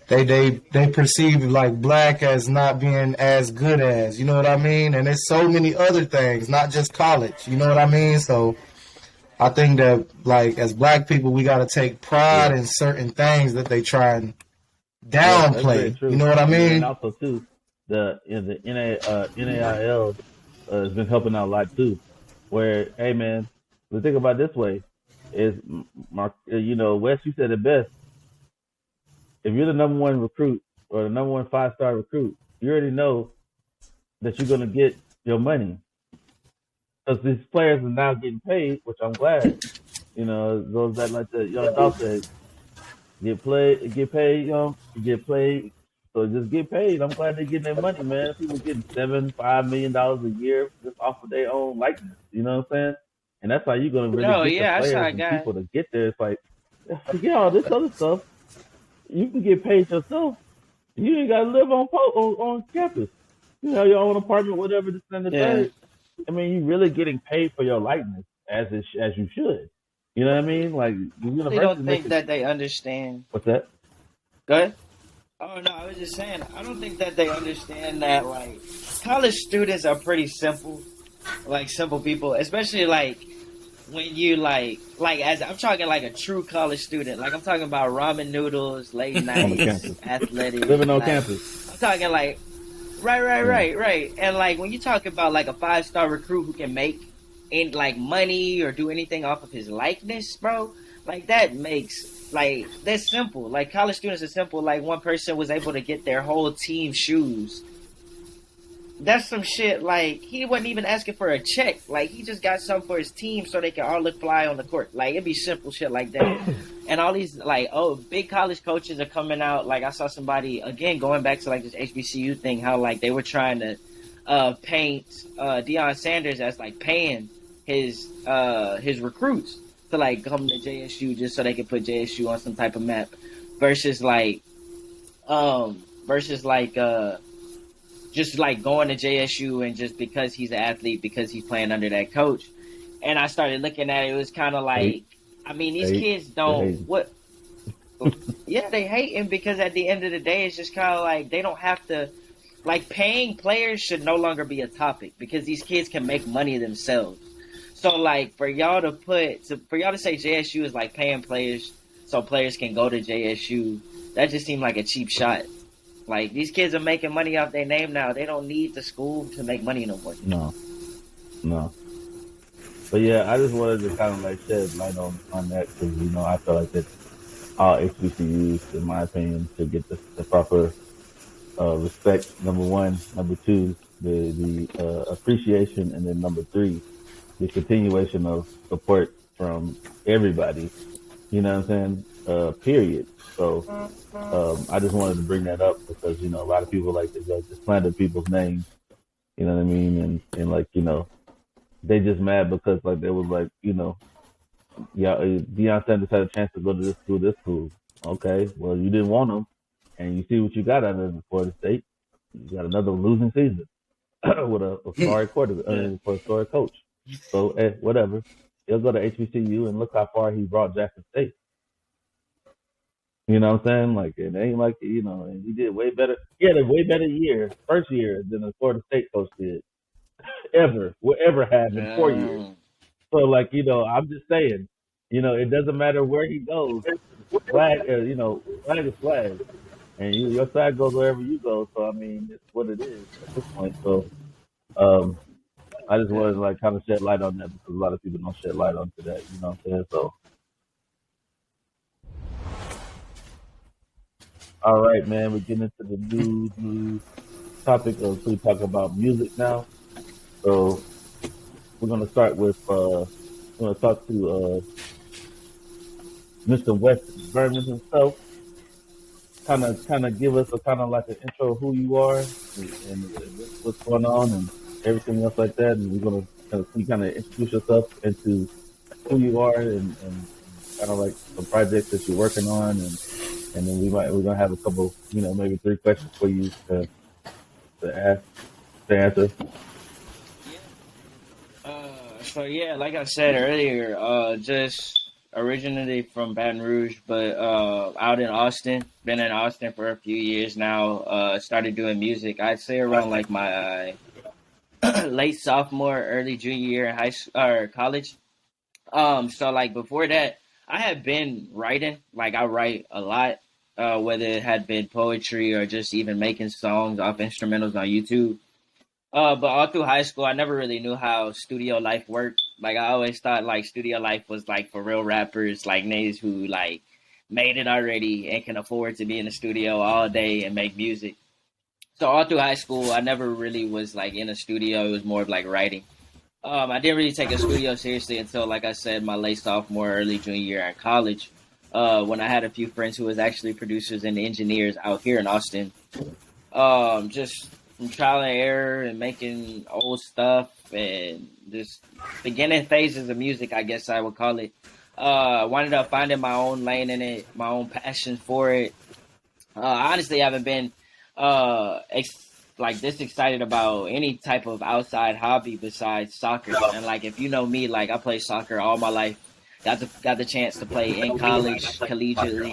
they perceive like black as not being as good as, you know what I mean? And there's so many other things, not just college. You know what I mean? So I think that like as black people, we got to take pride in certain things that they try and downplay. You know what I mean? And also too, the NAIL has been helping out a lot too. Where hey man, the thing about it this way is, Wes, you said it best. If you're the number one recruit or the number one 5-star recruit, you already know that you're gonna get your money because these players are now getting paid, which I'm glad. Those that like the young dog said. Get paid, get paid. So just get paid. I'm glad they're getting their money, man. People getting $5 million a year just off of their own likeness. You know what I'm saying? And that's how you're gonna really get the players and people to get there. It's like, forget all this other stuff. You can get paid yourself. You ain't gotta live on campus. You have your own apartment, whatever. This and the third. I mean, you're really getting paid for your likeness as you should. You know what I mean? Like the university. They don't think that they understand. What's that? Go ahead. Oh no, I was just saying. I don't think that they understand that like college students are pretty simple, like simple people, especially like when you like as I'm talking like a true college student. Like I'm talking about ramen noodles, late nights, athletic, living on campus. I'm talking like right. And like when you talk about like a 5-star recruit who can make like money or do anything off of his likeness, bro, like that makes like that's simple. Like college students are simple. Like one person was able to get their whole team shoes. That's some shit. Like he wasn't even asking for a check. Like he just got something for his team so they can all look fly on the court. Like it'd be simple shit like that. And all these like big college coaches are coming out. Like I saw somebody again going back to like this HBCU thing. How like they were trying to paint Deion Sanders as like paying his recruits to like come to JSU just so they could put JSU on some type of map versus like just like going to JSU and just because he's an athlete, because he's playing under that coach. And I started looking at it, it was kind of like, I mean, these kids don't, what? Yeah, they hating because at the end of the day, it's just kind of like they don't have to. Like paying players should no longer be a topic because these kids can make money themselves. So like for y'all to say JSU is like paying players so players can go to JSU, that just seemed like a cheap shot. Like these kids are making money off their name now. They don't need the school to make money no more. No, no. But yeah, I just wanted to kind of like shed light on that because I feel like that all HBCUs, in my opinion, should get the proper respect. Number one, number two, the appreciation, and then number three, the continuation of support from everybody. You know what I'm saying? Period. So I just wanted to bring that up because a lot of people like to just slander people's names. You know what I mean? And like they just mad because like they was like yeah, Deion Sanders had a chance to go to this school. Okay, well you didn't want him, and you see what you got out of Florida State. You got another losing season with a sorry quarterback for a sorry coach. So whatever, he'll go to HBCU and look how far he brought Jackson State. You know what I'm saying? Like it ain't like and he did way better. He had a way better first year than the Florida State coach did will ever have in 4 years. So like I'm just saying, it doesn't matter where he goes. Flag, flag is flag, and your side goes wherever you go. So I mean, it's what it is at this point. So I just wanted to like kind of shed light on that because a lot of people don't shed light onto that. You know what I'm saying? So. All right, man. We're getting into the new topic of we talk about music now. So we're gonna start with we're gonna talk to Mr. West Berman himself. Kind of give us a kind of like an intro of who you are and what's going on and everything else like that. And we're gonna kind of introduce yourself into who you are and kind of like some projects that you're working on and then we're gonna have a couple, maybe 3 questions for you to answer. So yeah, like I said earlier, just originally from Baton Rouge, but out in Austin. Been in Austin for a few years now. Started doing music. I'd say around like my late sophomore, early junior year in college. So like before that, I had been writing. Like I write a lot. Whether it had been poetry or just even making songs off instrumentals on YouTube. But all through high school, I never really knew how studio life worked. Like I always thought like studio life was like for real rappers, like niggas who like made it already and can afford to be in the studio all day and make music. So all through high school, I never really was like in a studio. It was more of like writing. I didn't really take a studio seriously until, like I said, my late sophomore, early junior year in college. When I had a few friends who was actually producers and engineers out here in Austin. Just from trial and error and making old stuff and just beginning phases of music, I guess I would call it. I wound up finding my own lane in it, my own passion for it. Honestly, I haven't been like this excited about any type of outside hobby besides soccer. And like if you know me, like I played soccer all my life. Got the chance to play in college collegiately.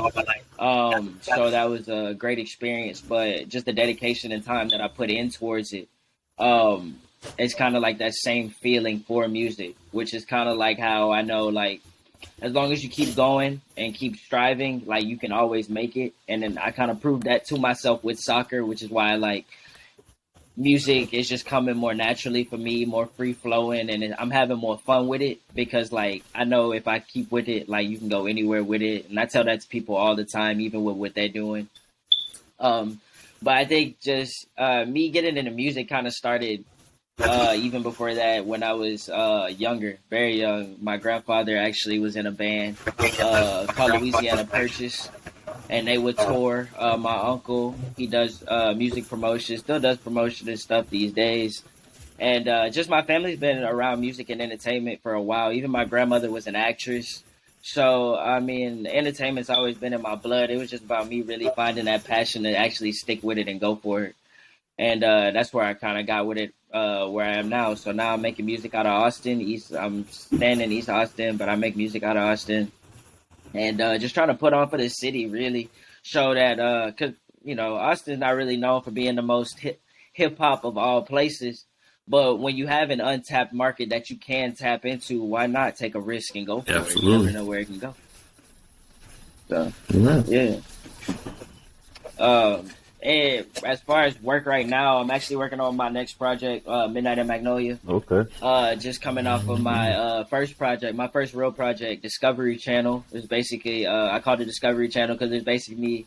So that was a great experience, but just the dedication and time that I put in towards it, it's kind of like that same feeling for music, which is kind of like how I know, like, as long as you keep going and keep striving, like you can always make it. And then I kind of proved that to myself with soccer, which is why I like music is just coming more naturally for me, more free flowing, and I'm having more fun with it because like I know if I keep with it, like you can go anywhere with it, and I tell that to people all the time, even with what they're doing. But I think just me getting into music kind of started even before that when I was younger, very young. My grandfather actually was in a band called Louisiana Purchase. And they would tour. My uncle, he does music promotion, still does promotion and stuff these days. And just my family's been around music and entertainment for a while. Even my grandmother was an actress. So, I mean, entertainment's always been in my blood. It was just about me really finding that passion to actually stick with it and go for it. And that's where I kind of got with it, where I am now. So now I'm making music out of Austin. I'm staying in East Austin, but I make music out of Austin. and just trying to put on for the city. Really show that because Austin's not really known for being the most hip hop of all places. But when you have an untapped market that you can tap into, why not take a risk and go for it? You never know where it can go. So, yeah. And as far as work right now, I'm actually working on my next project, Midnight in Magnolia. Okay. Just coming off of my first project, my first real project, Discovery Channel. It's basically, I called it Discovery Channel because it's basically me,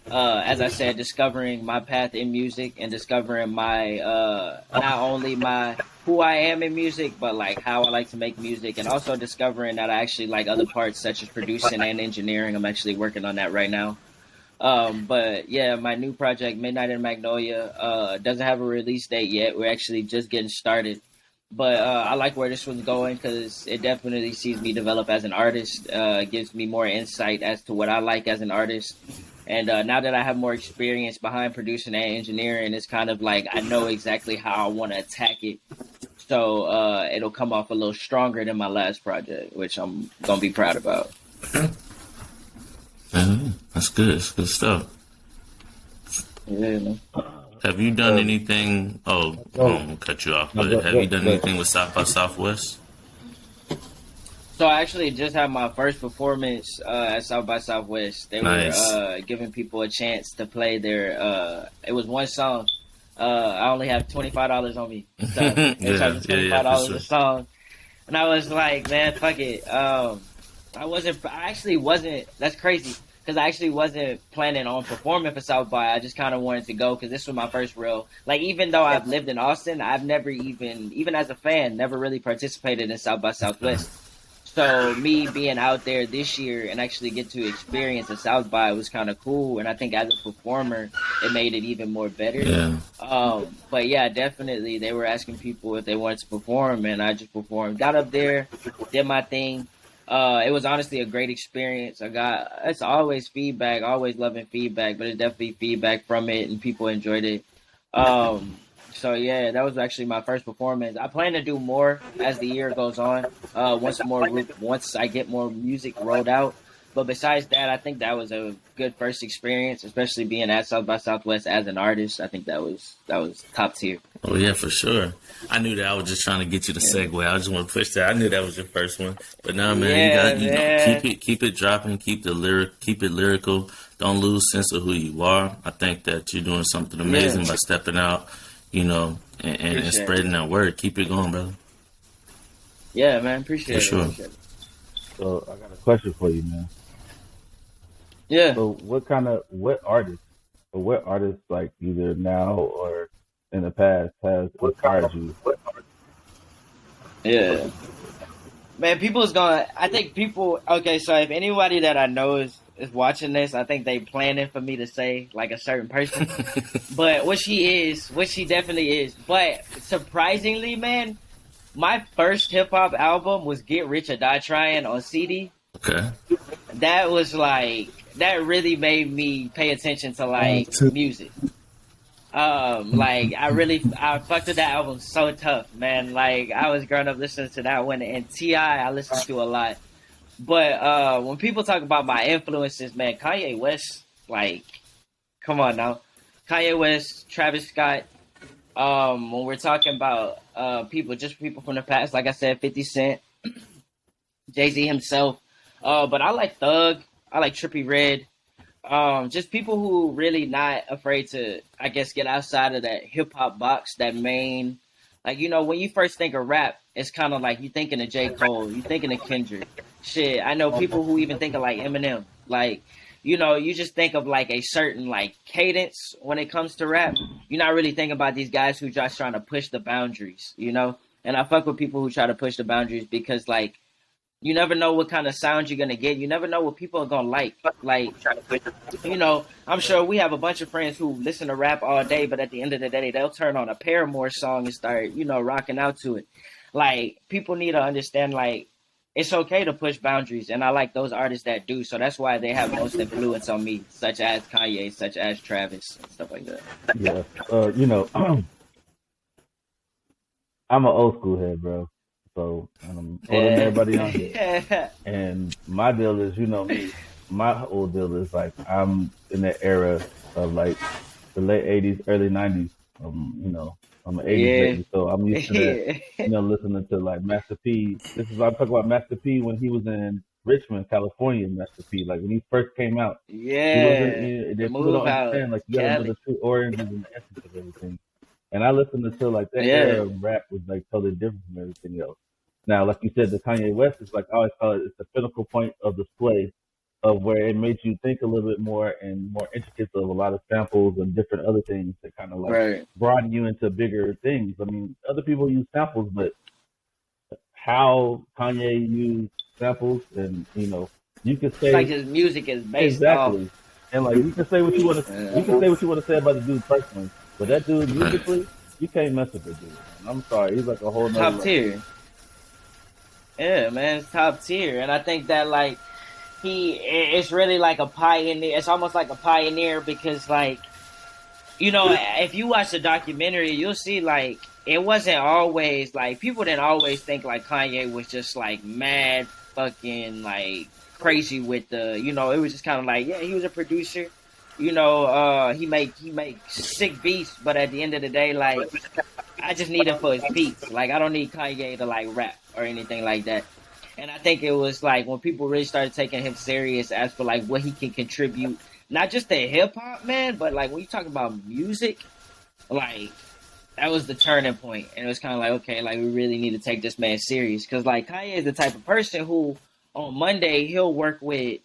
as I said, discovering my path in music and discovering my, not only who I am in music, but like how I like to make music, and also discovering that I actually like other parts such as producing and engineering. I'm actually working on that right now. But yeah, my new project, Midnight in Magnolia, doesn't have a release date yet. We're actually just getting started. But I like where this one's going because it definitely sees me develop as an artist. Gives me more insight as to what I like as an artist. And now that I have more experience behind producing and engineering, it's kind of like I know exactly how I want to attack it. So it'll come off a little stronger than my last project, which I'm going to be proud about. That's good. It's good stuff. Yeah, man. Have you done anything? I'm gonna cut you off. But have you done anything with South by Southwest? So I actually just had my first performance at South by Southwest. They were giving people a chance to play their. It was one song. I only have $25 on me. So they charged $25 a song, and I was like, man, fuck it. I actually wasn't. That's crazy because I actually wasn't planning on performing for South by. I just kind of wanted to go because this was my first real. Like, even though I've lived in Austin, I've never even as a fan, never really participated in South by Southwest. So me being out there this year and actually get to experience a South by was kind of cool. And I think as a performer, it made it even more better. Yeah. But yeah, definitely they were asking people if they wanted to perform, and I just performed. Got up there, did my thing. It was honestly a great experience. It's always feedback, always loving feedback, but it's definitely feedback from it and people enjoyed it. So yeah, that was actually my first performance. I plan to do more as the year goes on. Once I get more music rolled out. But besides that, I think that was a good first experience, especially being at South by Southwest as an artist. I think that was top tier. Oh yeah, for sure. I knew that. I was just trying to get you to segue. I just want to push that. I knew that was your first one. But now, man, you got keep it dropping, keep it lyrical. Don't lose sense of who you are. I think that you're doing something amazing by stepping out, and spreading that word. Keep it going, brother. Yeah, man, appreciate it. Sure. So I got a question for you, man. Yeah. So what artists like either now or in the past has inspired you? Yeah. Man, okay, so if anybody that I know is watching this, I think they planning for me to say like a certain person. But what she definitely is. But surprisingly, man, my first hip hop album was Get Rich or Die Trying on CD. Okay. That really made me pay attention to music. I fucked with that album so tough, man. Like, I was growing up listening to that one, and T.I. I listened to a lot. But when people talk about my influences, man, Kanye West, like, come on now. Kanye West, Travis Scott. When we're talking about people from the past, like I said, 50 Cent, Jay-Z himself. But I like Thug. I like Trippie Redd. Just people who really not afraid to, I guess, get outside of that hip hop box, that main, like, when you first think of rap, it's kind of like you thinking of J. Cole, you thinking of Kendrick. Shit, I know people who even think of like Eminem. Like, you just think of like a certain like cadence when it comes to rap. You're not really thinking about these guys who just trying to push the boundaries, And I fuck with people who try to push the boundaries because, like, you never know what kind of sound you're going to get. You never know what people are going to like. Like, I'm sure we have a bunch of friends who listen to rap all day, but at the end of the day, they'll turn on a Paramore song and start, rocking out to it. Like, people need to understand, like, it's okay to push boundaries, and I like those artists that do. So that's why they have most influence on me, such as Kanye, such as Travis, and stuff like that. Yeah. I'm an old school head, bro. So I'm older than everybody on here. And my deal is, you know me, my old deal is like I'm in that era of like the late '80s, early '90s. You know, I'm an '80s Yeah. baby, so I'm used to that. You know, listening to like Master P. This is I'm talking about Master P when he was in Richmond, California. Master P, like when he first came out, he wasn't. Yeah. You know, The people move don't out, understand. Like you got to know Cali. the true origins and the essence of everything. And I listened to like that Yeah. era of rap was like totally different from everything else. Now, like you said, the Kanye West is like I always call it. It's the pinnacle point of display of where it made you think a little bit more and more intricate of a lot of samples and different other things that kind of like Right. broaden you into bigger things. I mean, other people use samples, but how Kanye used samples and you know, you could It's like say his music is based off. exactly, and like you can say what you want to, you can say what you want to say about the dude personally, but that dude Right. musically, you can't mess with the dude. Man. I'm sorry, he's like a whole nother Top level. tier. Yeah, man, it's top tier. And I think that like it's really like a pioneer. It's almost like a pioneer because like, you know, if you watch the documentary, you'll see like it wasn't always like people didn't always think like Kanye was just like mad fucking like crazy with the, you know, it was just kind of like, yeah, he was a producer. You know, he make sick beats, but at the end of the day, like I just need him for his beats. Like I don't need Kanye to like rap or anything like that. And I think it was like when people really started taking him serious as for like what he can contribute, not just to hip hop, man, but like when you talk about music, like that was the turning point. And it was kind of like, okay, like we really need to take this man serious because like Kanye is the type of person who on Monday he'll work with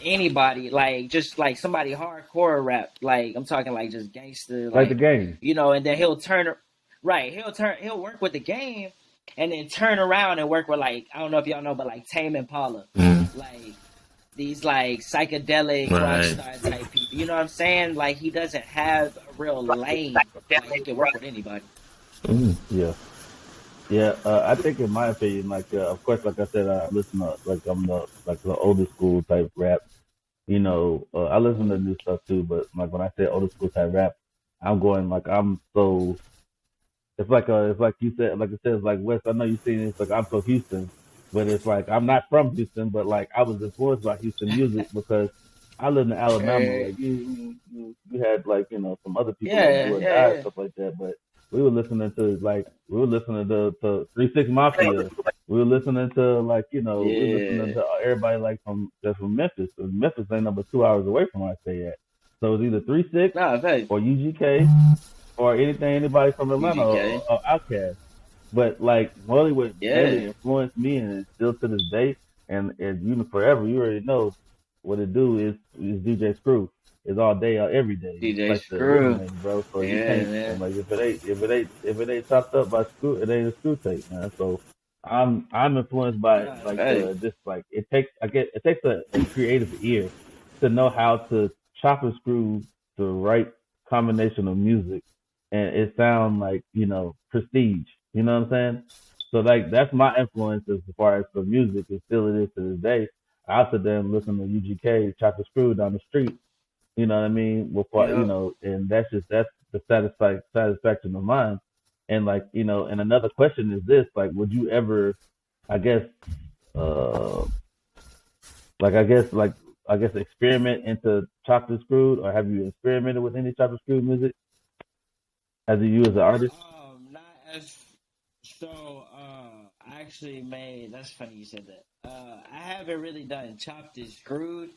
anybody, like just like somebody hardcore rap, like I'm talking like just gangster, Like the game. you know, and then he'll he'll work with the game and then turn around and work with like I don't know if y'all know, but like Tame Impala, like these like psychedelic Right. rockstar type people. You know what I'm saying? Like he doesn't have a real lane. Like he can work with anybody. Yeah. Yeah, I think in my opinion, like of course, like I said, I listen to like I'm the older school type rap. You know, I listen to new stuff too, but like when I say older school type rap, I'm going like I'm so. It's like you said, like it says, like West. I know you seen it, it's like I'm so Houston, but it's like I'm not from Houston, but like I was influenced by Houston music because I lived in Alabama. Like you had like you know some other people like who had died stuff like that, but we were listening to 3 6 Mafia. We were listening to like you know we were listening to everybody like that's from Memphis. Memphis ain't number 2 hours away from where I stay at, so it's either 3 6 or UGK or anybody from Atlanta or Outkast. But like really what really influenced me and it's still to this day and you know forever, you already know what it do is DJ Screw. It's all day, every day. DJ like Screw, bro. So you can't and like if it ain't chopped up by Screw, it ain't a Screw tape, man. So I'm influenced by like this like it takes a creative ear to know how to chop and screw the right combination of music and it sound like, you know, prestige. You know what I'm saying? So like that's my influence as far as for music, and still it is to this day. I sit there and listen to UGK, Chop and Screw down the street. You know what I mean? Before you know, and that's the satisfaction of mine. And like, you know, and another question is this, like would you ever I guess experiment into Chopped and Screwed, or have you experimented with any Chopped and Screwed music as you as an artist? Not as so. I actually made. That's funny you said that. I haven't really done Chopped and Screwed.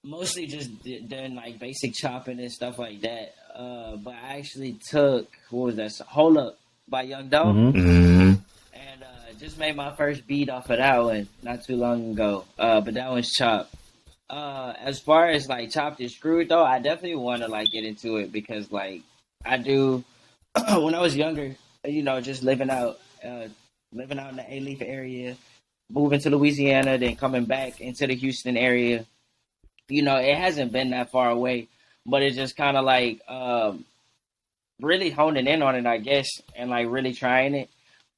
Mostly just done like basic chopping and stuff like that. But I actually took what was that? Hold Up by Young Dolph. And just made my first beat off of that one not too long ago. But that one's chopped. As far as like Chopped and Screwed though, I definitely want to like get into it because like I do when I was younger, you know, just living out in the A-Leaf area, moving to Louisiana, then coming back into the Houston area. You know, it hasn't been that far away, but it's just kind of like really honing in on it, I guess, and like really trying it.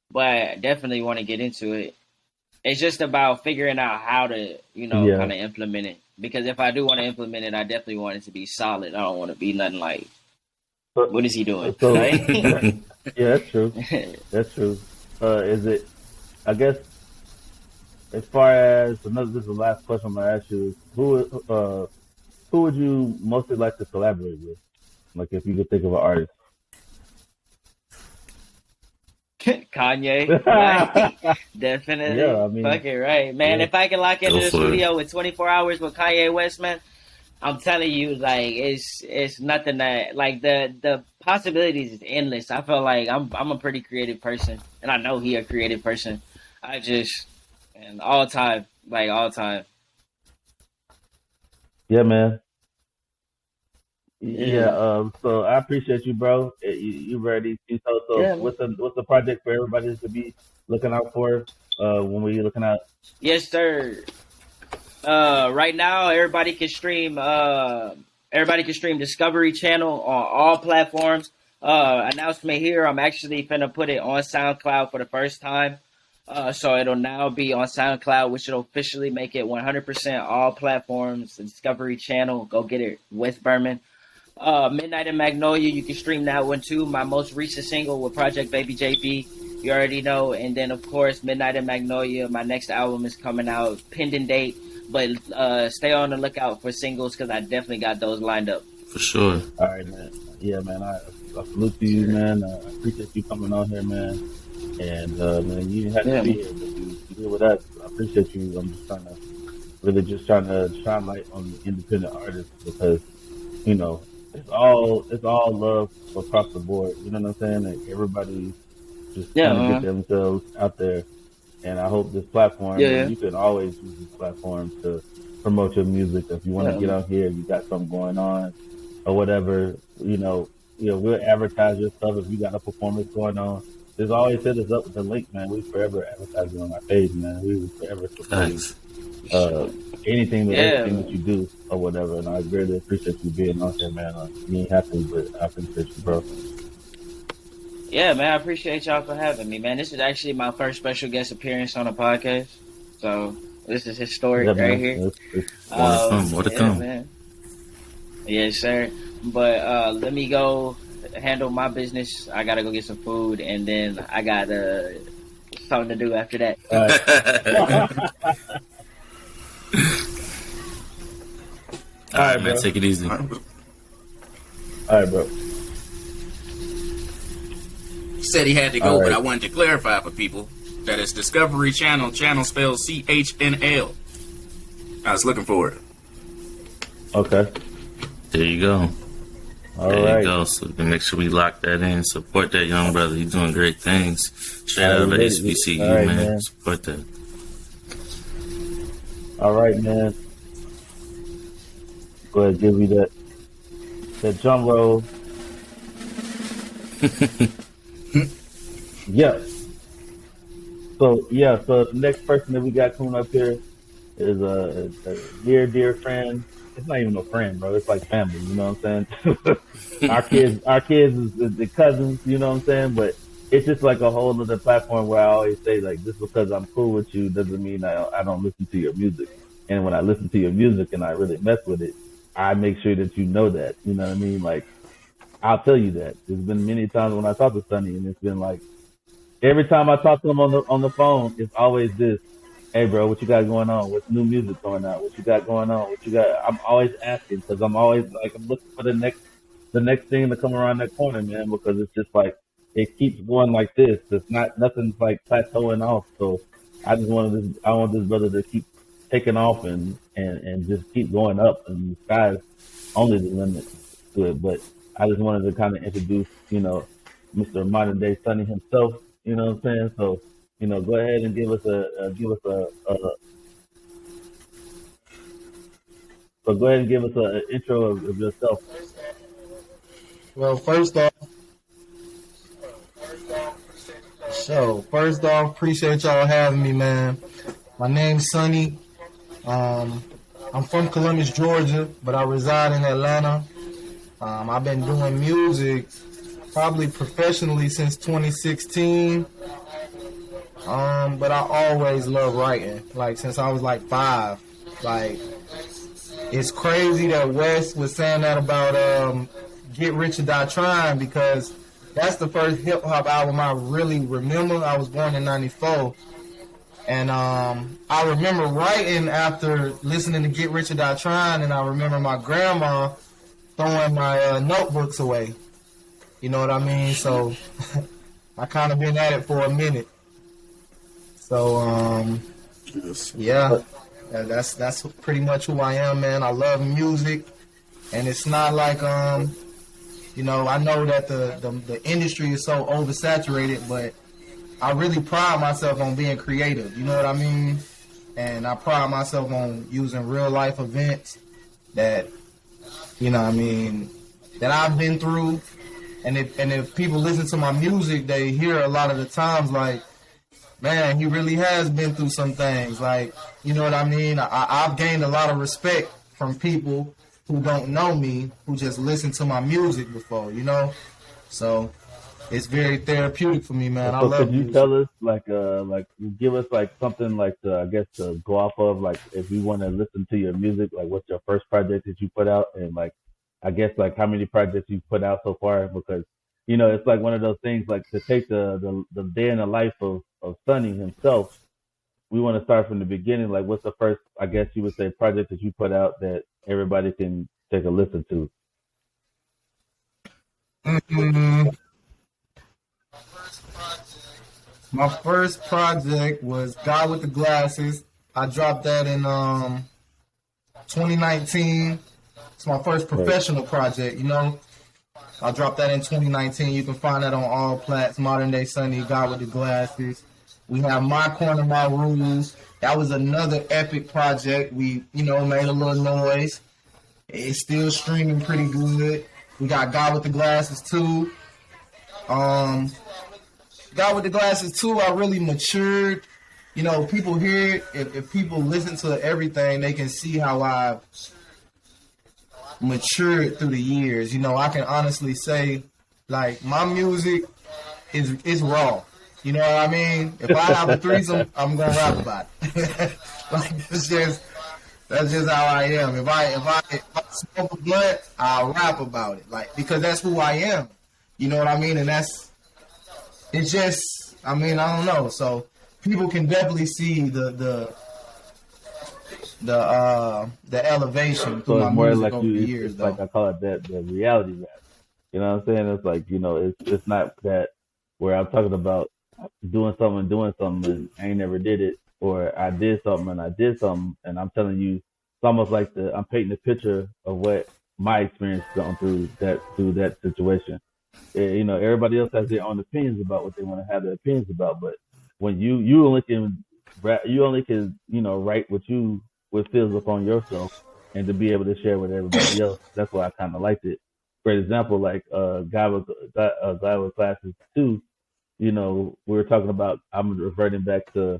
But I definitely want to get into it. It's just about figuring out how to, you know, kind of implement it. Because if I do want to implement it, I definitely want it to be solid. I don't want to be nothing like, what is he doing? So, Yeah, that's true. That's true. Is it? I guess as far as another, this is the last question I'm gonna ask you. Is who would you mostly like to collaborate with? Like, if you could think of an artist. Kanye, like, Yeah, definitely. I mean, Fucking right, man. yeah, If I can lock into Go the for it. studio with 24 hours with Kanye West, man, I'm telling you, like, it's nothing that, like, the possibilities is endless. I feel like I'm a pretty creative person, and I know he a creative person. I just, and all time, like all time. yeah, man. Yeah. Yeah, So I appreciate you, bro. You ready? So yeah, man. what's the project for everybody to be looking out for? When we looking out? Yes, sir. Right now, everybody can stream Discovery Channel on all platforms. Announcement here, I'm actually finna put it on SoundCloud for the first time. So it'll now be on SoundCloud, which will officially make it 100% all platforms. The Discovery Channel, go get it with Berman. Midnight in Magnolia, you can stream that one too. My most recent single with Project Baby JB, you already know. And then, of course, Midnight in Magnolia, my next album is coming out, pending date. But stay on the lookout for singles because I definitely got those lined up. For sure. All right, man. Yeah, man. I salute to you, man. I appreciate you coming on here, man. And man, you didn't have Yeah, to be man. here, but you here with us. I appreciate you. I'm just trying to shine light on the independent artists because you know it's all love across the board. You know what I'm saying? Like everybody just Yeah, trying to get man. themselves out there. And I hope this platform, Yeah, and yeah. you can always use this platform to promote your music. If you want Yeah, to get man. out here, you got something going on or whatever, we'll advertise your stuff if you got a performance going on. Just always hit us up with the link, man. We forever advertising on our page, man. We will forever support you. Thanks. Uh, anything with Yeah, everything that you man. do or whatever. And I really appreciate you being on here, man. You ain't happy, but I appreciate you, bro. Yeah, man. I appreciate y'all for having me, man. This is actually my first special guest appearance on a podcast. So this is Yeah, historic right man. here. It's More to come. More to Yeah, come. man. Yes, sir. But let me go handle my business. I gotta go get some food, and then I got something to do after that. All right, right, man. bro. Take it easy. All right, bro. He said he had to go, All but right. I wanted to clarify for people that it's Discovery Channel. Channel spelled CHNL. I was looking for it. Okay. There you go. All There right. you go. So we can make sure we lock that in. Support that young brother. He's doing great things. Straight out of HBCU, All right, man. man. Support that. All right, man. Go ahead, give me that drum roll. Yeah. So the next person that we got coming up here is a dear friend. It's not even a friend, bro. It's like family. You know what I'm saying? our kids is the cousins. You know what I'm saying? But it's just like a whole other platform where I always say like, just because I'm cool with you doesn't mean I don't listen to your music. And when I listen to your music and I really mess with it, I make sure that you know that. You know what I mean? Like, I'll tell you that. There's been many times when I talk to Sonny, and it's been like every time I talk to him on the phone, it's always this. Hey, bro, what you got going on? What's new music going out? What you got going on? What you got? I'm always asking because I'm always like I'm looking for the next thing to come around that corner, man. Because it's just like it keeps going like this. It's not nothing's like plateauing off. So I want this brother to keep taking off and just keep going up, and the sky's only the limit to it. But I just wanted to kind of introduce, Mr. Modern Day Sonny himself. You know what I'm saying? So, go ahead and give us an intro of yourself. Well, first off, appreciate y'all having me, man. My name's Sonny. I'm from Columbus, Georgia, but I reside in Atlanta. I've been doing music probably professionally since 2016. But I always loved writing, like since I was like 5. Like, it's crazy that Wes was saying that about Get Rich or Die Trying, because that's the first hip hop album I really remember. I was born in '94, and I remember writing after listening to Get Rich or Die Trying, and I remember my grandma throwing my notebooks away. You know what I mean? So I kind of been at it for a minute. So yeah, that's pretty much who I am, man. I love music, and it's not like you know, I know that the industry is so oversaturated, but I really pride myself on being creative. You know what I mean? And I pride myself on using real life events that, you know what I mean, that I've been through. And if people listen to my music, they hear a lot of the times like, man, he really has been through some things. Like, you know what I mean? I've gained a lot of respect from people who don't know me, who just listen to my music before, you know? So it's very therapeutic for me, man. I So love could you music. tell us, like, give us like something like I guess to go off of, like if we want to listen to your music, like what's your first project that you put out, and like I guess like how many projects you put out so far? Because you know it's like one of those things like to take the day in the life of Sonny himself. We want to start from the beginning. Like, what's the first, I guess you would say, project that you put out that everybody can take a listen to? Mm, my first project was Guy with the Glasses. I dropped that in 2019. It's my first Right. professional project, you know. I dropped that in 2019. You can find that on all plats. Modern Day Sonny, Guy with the Glasses. We have My Corner, My Rules. That was another epic project. We, you know, made a little noise. It's still streaming pretty good. We got Guy with the Glasses too. Um, Guy with the Glasses too. I really matured. You know, people hear it. If people listen to everything, they can see how I've matured through the years. You know, I can honestly say, like, my music is raw. You know what I mean? If I have a threesome, I'm gonna rap about it. Like, that's just how I am. If I smoke a blunt, I'll rap about it. Like, because that's who I am. You know what I mean? And it's just, I mean, I don't know. So people can definitely see the elevation through So my it's more music like over the you, years, it's like though. I call it that the reality rap. You know what I'm saying? It's like, you know, it's not that where I'm talking about doing something and I ain't never did it, or I did something and I did something, and I'm telling you, it's almost like I'm painting a picture of what my experience gone through that situation. You know, everybody else has their own opinions about what they want to have their opinions about, but when you only can you only can, you know, write what feels upon yourself, and to be able to share with everybody else. That's why I kind of liked it. For example, like guy with classes too. You know, we were talking about. I'm reverting back to,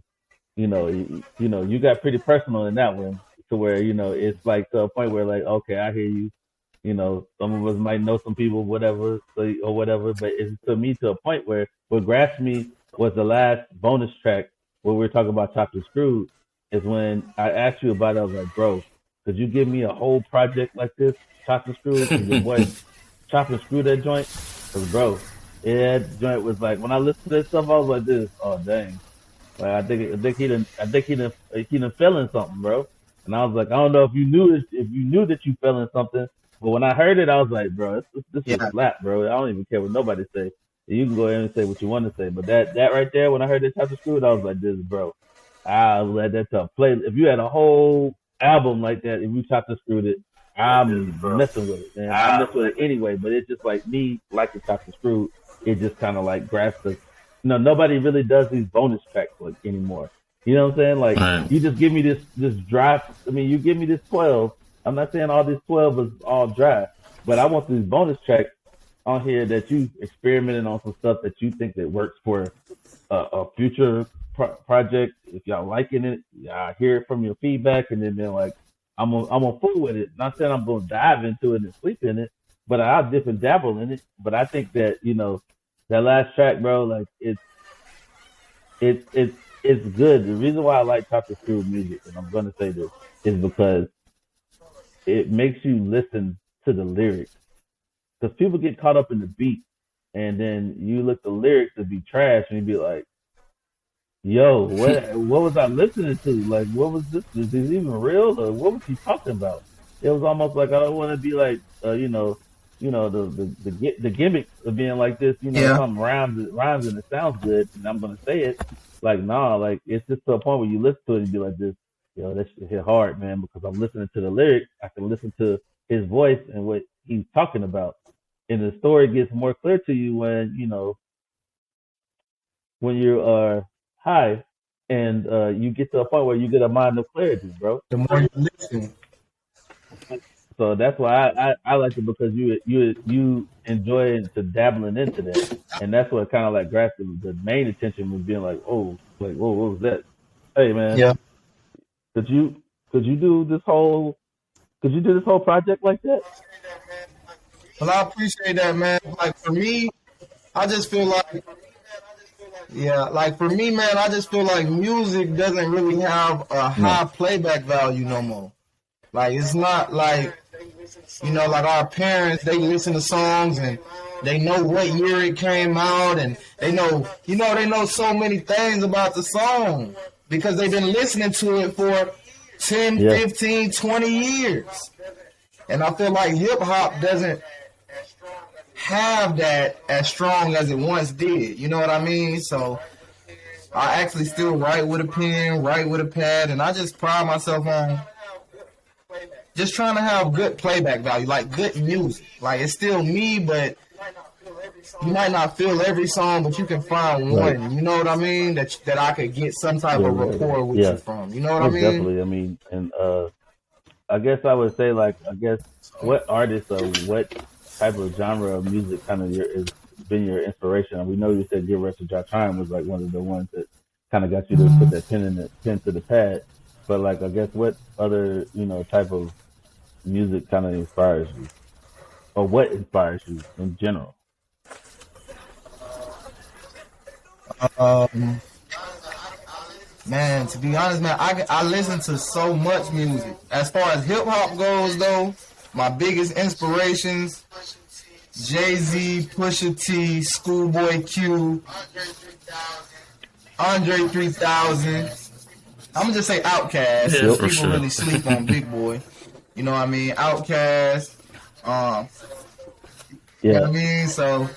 you got pretty personal in that one, to where, you know, it's like to a point where, like, okay, I hear you. You know, some of us might know some people, whatever, or whatever, but it's to me to a point where what grasped me was the last bonus track where we were talking about Chopped and Screwed. Is when I asked you about it. I was like, bro, could you give me a whole project like this, Chopped and Screwed? Because your boy Chopped and Screwed that joint. Because, bro, yeah, that joint was like, when I listened to that stuff, I was like, this, oh, dang. Like, I think he done fell in something, bro. And I was like, I don't know if you knew that you fell in something, but when I heard it, I was like, bro, this was Yeah, slap, bro. I don't even care what nobody say. You can go ahead and say what you want to say, but that right there, when I heard that type of screwed, I was like, this, bro. I'll let that to play. If you had a whole album like that, if you chopped and screwed it, I'm messing with it, man. I mess with it anyway, but it's just like me, like the chopped and screwed. It just kind of like grasps the. Nobody really does these bonus tracks like anymore. You know what I'm saying? Like, Right. you just give me this dry. I mean, you give me this 12. I'm not saying all this 12 is all dry, but I want these bonus tracks on here that you experimented on some stuff that you think that works for a future project. If y'all liking it, I hear it from your feedback, and then like I'm gonna fool with it. Not saying I'm gonna dive into it and sleep in it, but I'll dip and dabble in it. But I think that, that last track, bro, like it's good. The reason why I like Chopper Screw music, and I'm gonna say this, is because it makes you listen to the lyrics. Because people get caught up in the beat, and then you look the lyrics to be trash, and you be like, "Yo, what was I listening to? Like, what was this? Is this even real? Or what was he talking about?" It was almost like I don't want to be like, the gimmicks of being like this. Something rhymes and it sounds good, and I'm gonna say it. Like, nah, like it's just to a point where you listen to it and be like this. That shit hit hard, man, because I'm listening to the lyrics. I can listen to his voice and what he's talking about. And the story gets more clear to you when you are high and you get to a point where you get a mind of clarity, bro. The more you listen. So that's why I like it, because you enjoy to dabbling into that. And that's what kind of like grasped the main attention, was being like, oh, like, whoa, what was that? Hey, man. Yeah. Could you do this whole project like that? Well, I appreciate that, man. Like, for me, I just feel like, for me, man, I just feel like music doesn't really have a high playback value no more. Like, it's not like, like our parents, they listen to songs and they know what year it came out, and they know so many things about the song because they've been listening to it for 10, 15, 20 years. And I feel like hip-hop doesn't have that as strong as it once did. You know what I mean? So I actually still write with a pen, write with a pad, and I just pride myself on just trying to have good playback value, like good music. Like, it's still me, but you might not feel every song, but you can find one, you know what I mean, that I could get some type of rapport with you from. You know what I mean? Definitely. I mean, and I guess I would say, like, what artist or what type of genre of music kind of has been your inspiration? We know you said Give Rest of Your Time was like one of the ones that kind of got you to put that pen to the pad. But like, I guess what other type of music kind of inspires you, or what inspires you in general? Man, to be honest, man, I listen to so much music. As far as hip hop goes, though, my biggest inspirations: Jay-Z, Pusha T, Schoolboy Q, Andre 3000. I'm gonna just say Outkast. Yeah, for People sure. really sleep on Big Boy. You know what I mean? Outkast. You know what I mean? So,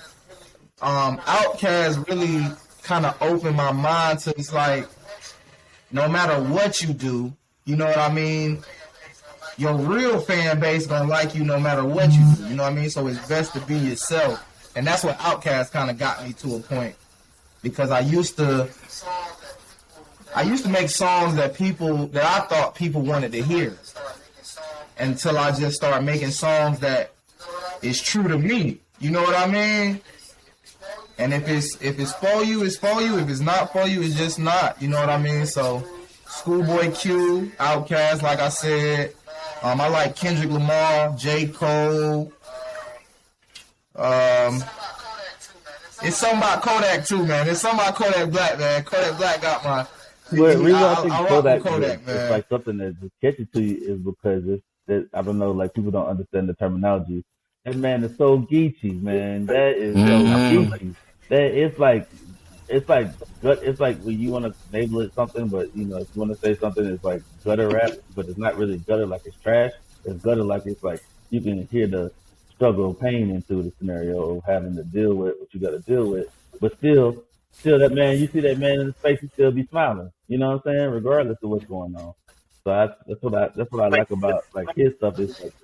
Outkast really kind of opened my mind to, it's like, no matter what you do, you know what I mean, your real fan base gonna like you no matter what you do. You know what I mean? So it's best to be yourself. And that's what Outkast kind of got me to a point. Because I used to make songs that I thought people wanted to hear, until I just started making songs that is true to me. You know what I mean? And if it's for you, it's for you. If it's not for you, it's just not. You know what I mean? So, Schoolboy Q, Outkast, like I said. I like Kendrick Lamar, J. Cole. It's something about Kodak too, man. It's something about Kodak Black, man. Kodak Black got my. Well, the reason I think Kodak, Kodak man. is like something that just catches to you is because I don't know, like, people don't understand the terminology. That man is so geeky, man. That is so geeky. That it's like when you want to label it something, but if you want to say something, it's like gutter rap, but it's not really gutter like it's trash. It's gutter like it's like you can hear the struggle, pain into the scenario of having to deal with what you got to deal with, but still that man, you see that man in his face, he still be smiling. You know what I'm saying? Regardless of what's going on. So that's what I like about like his stuff. Is like,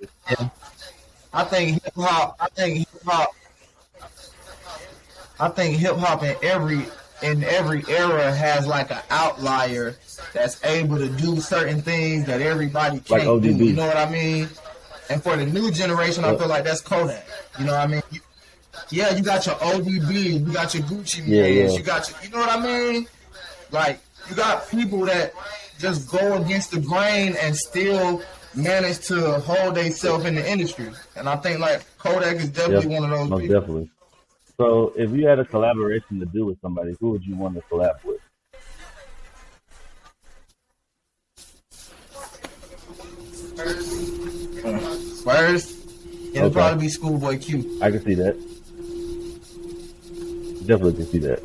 I think hip hop in every era has like an outlier that's able to do certain things that everybody can't like do. You know what I mean? And for the new generation, I feel like that's Kodak. You know what I mean? You got your ODB, you got your Gucci Mane, you got your, you know what I mean? Like, you got people that just go against the grain and still manage to hold themselves in the industry. And I think like Kodak is definitely one of those most people. Definitely. So if you had a collaboration to do with somebody, who would you want to collab with? First, it'll probably be Schoolboy Q. I can see that. definitely can see that.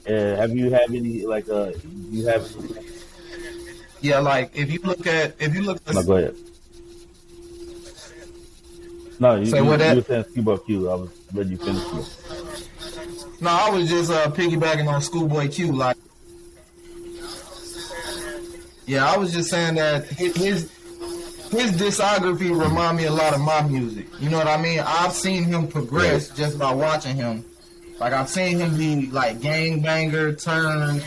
And have you have any like you have any? Yeah, like if you look No, at go ahead. No, say what you that were saying Schoolboy Q. I was letting you finish it. no, I was just piggybacking on Schoolboy Q. Like, yeah, I was just saying that his discography remind me a lot of my music. You know what I mean? I've seen him Right. progress just by watching him. Like I've seen him be like gangbanger turned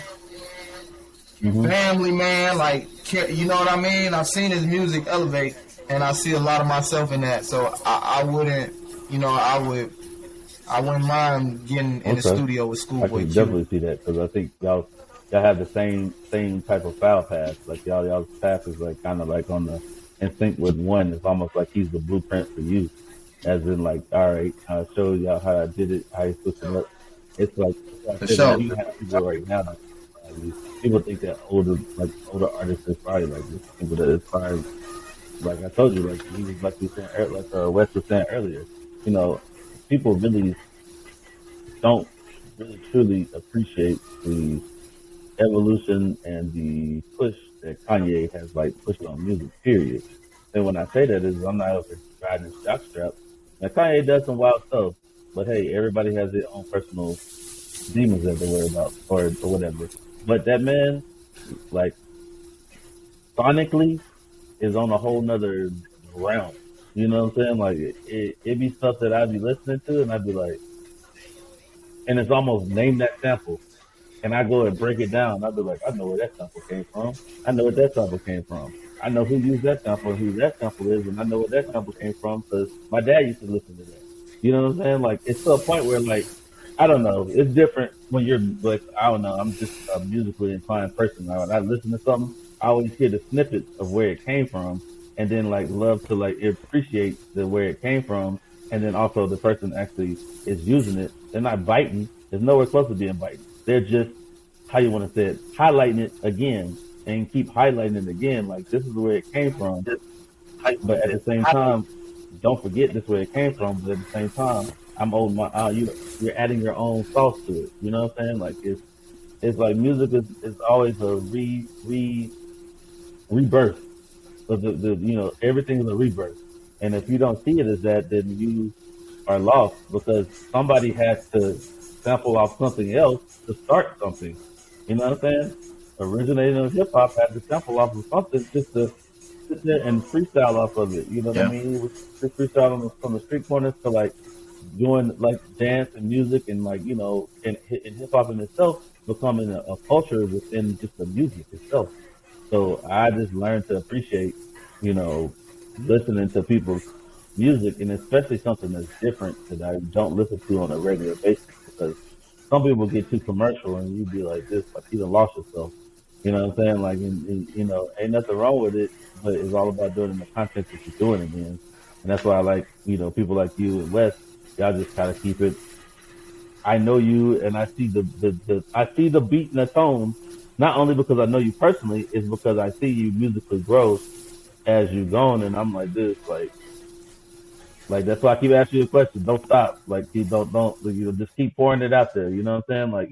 Mm-hmm. family man. Like you know what I mean? I've seen his music elevate, and I see a lot of myself in that. So I wouldn't, you know, I wouldn't mind getting in the Okay. studio with I Schoolboy can Q. definitely see that because I think y'all have the same type of foul path. Like y'all's path is like kind of like on the in sync with one. It's almost like he's the blueprint for you, as in like, all right, I showed y'all how I did it, how you switch it up. It's like I For said, like sure. you have people right now. People think that older artists is probably like this. People that is probably like I told you, like he was like we saying like Wes was saying earlier. You know, people really don't really truly appreciate the evolution and the push that Kanye has like pushed on music. Period. And when I say that is I'm not out there riding his jockstrap. Now Kanye does some wild stuff, but hey, everybody has their own personal demons that they worry about or whatever. But that man, like sonically, is on a whole nother realm. You know what I'm saying? Like it be stuff that I'd be listening to and I'd be like, and it's almost name that sample. And I go and break it down. I'll be like, I know where that sample came from. I know where that sample came from. I know who used that sample and who that sample is, and I know where that sample came from because my dad used to listen to that. You know what I'm saying? Like, it's to a point where, like, I don't know. It's different when you're, like, I don't know. I'm just a musically inclined person. When I listen to something, I always hear the snippets of where it came from and then, like, love to, like, appreciate where it came from. And then also the person actually is using it. They're not biting. There's nowhere close to being biting. They're just, how you want to say it, highlighting it again and keep highlighting it again. Like, this is where it came from. But at the same time, don't forget this is where it came from. But at the same time, I'm old. You're adding your own sauce to it. You know what I'm saying? Like, it's like music is always a rebirth. So everything is a rebirth. And if you don't see it as that, then you are lost because somebody has to sample off something else to start something. You know what I'm saying? Originating in hip hop had to sample off of something just to sit there and freestyle off of it. You know what I Yeah. mean? It was just freestyle from the street corners to like doing like dance and music and like, and hip hop in itself becoming a culture within just the music itself. So I just learned to appreciate, listening to people's music and especially something that's different that I don't listen to on a regular basis because some people get too commercial and you be like this, like you done lost yourself. You know what I'm saying? Like, ain't nothing wrong with it, but it's all about doing the content that you're doing it in. And that's why I like, people like you and Wes, y'all just gotta keep it. I know you and I see I see the beat and the tone, not only because I know you personally, it's because I see you musically grow as you go on and I'm like this, like that's why I keep asking you a question. Don't stop. Like you don't just keep pouring it out there. You know what I'm saying? Like,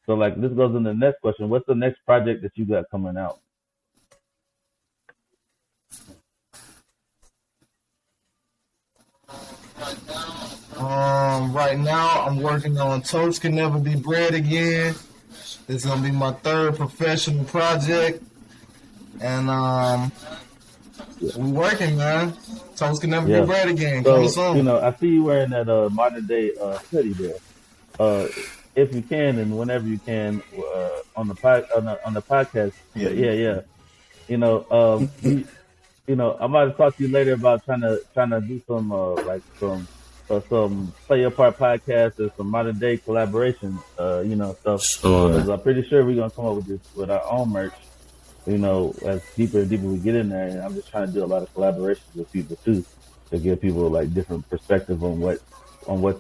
so like this goes into the next question. What's the next project that you got coming out? Right now I'm working on Toast Can Never Be Bread Again. It's gonna be my third professional project, and we working, man. Toast Can Never Be Yeah. Bread Again. So, Coming soon. I see you wearing that modern day hoodie there. If you can and whenever you can on the podcast. Yeah. I might talk to you later about trying to do some some play your part podcast or some modern day collaboration stuff. Sure. Because I'm pretty sure we're gonna come up with this with our own merch. As deeper and deeper we get in there, and I'm just trying to do a lot of collaborations with people too to give people like different perspective on what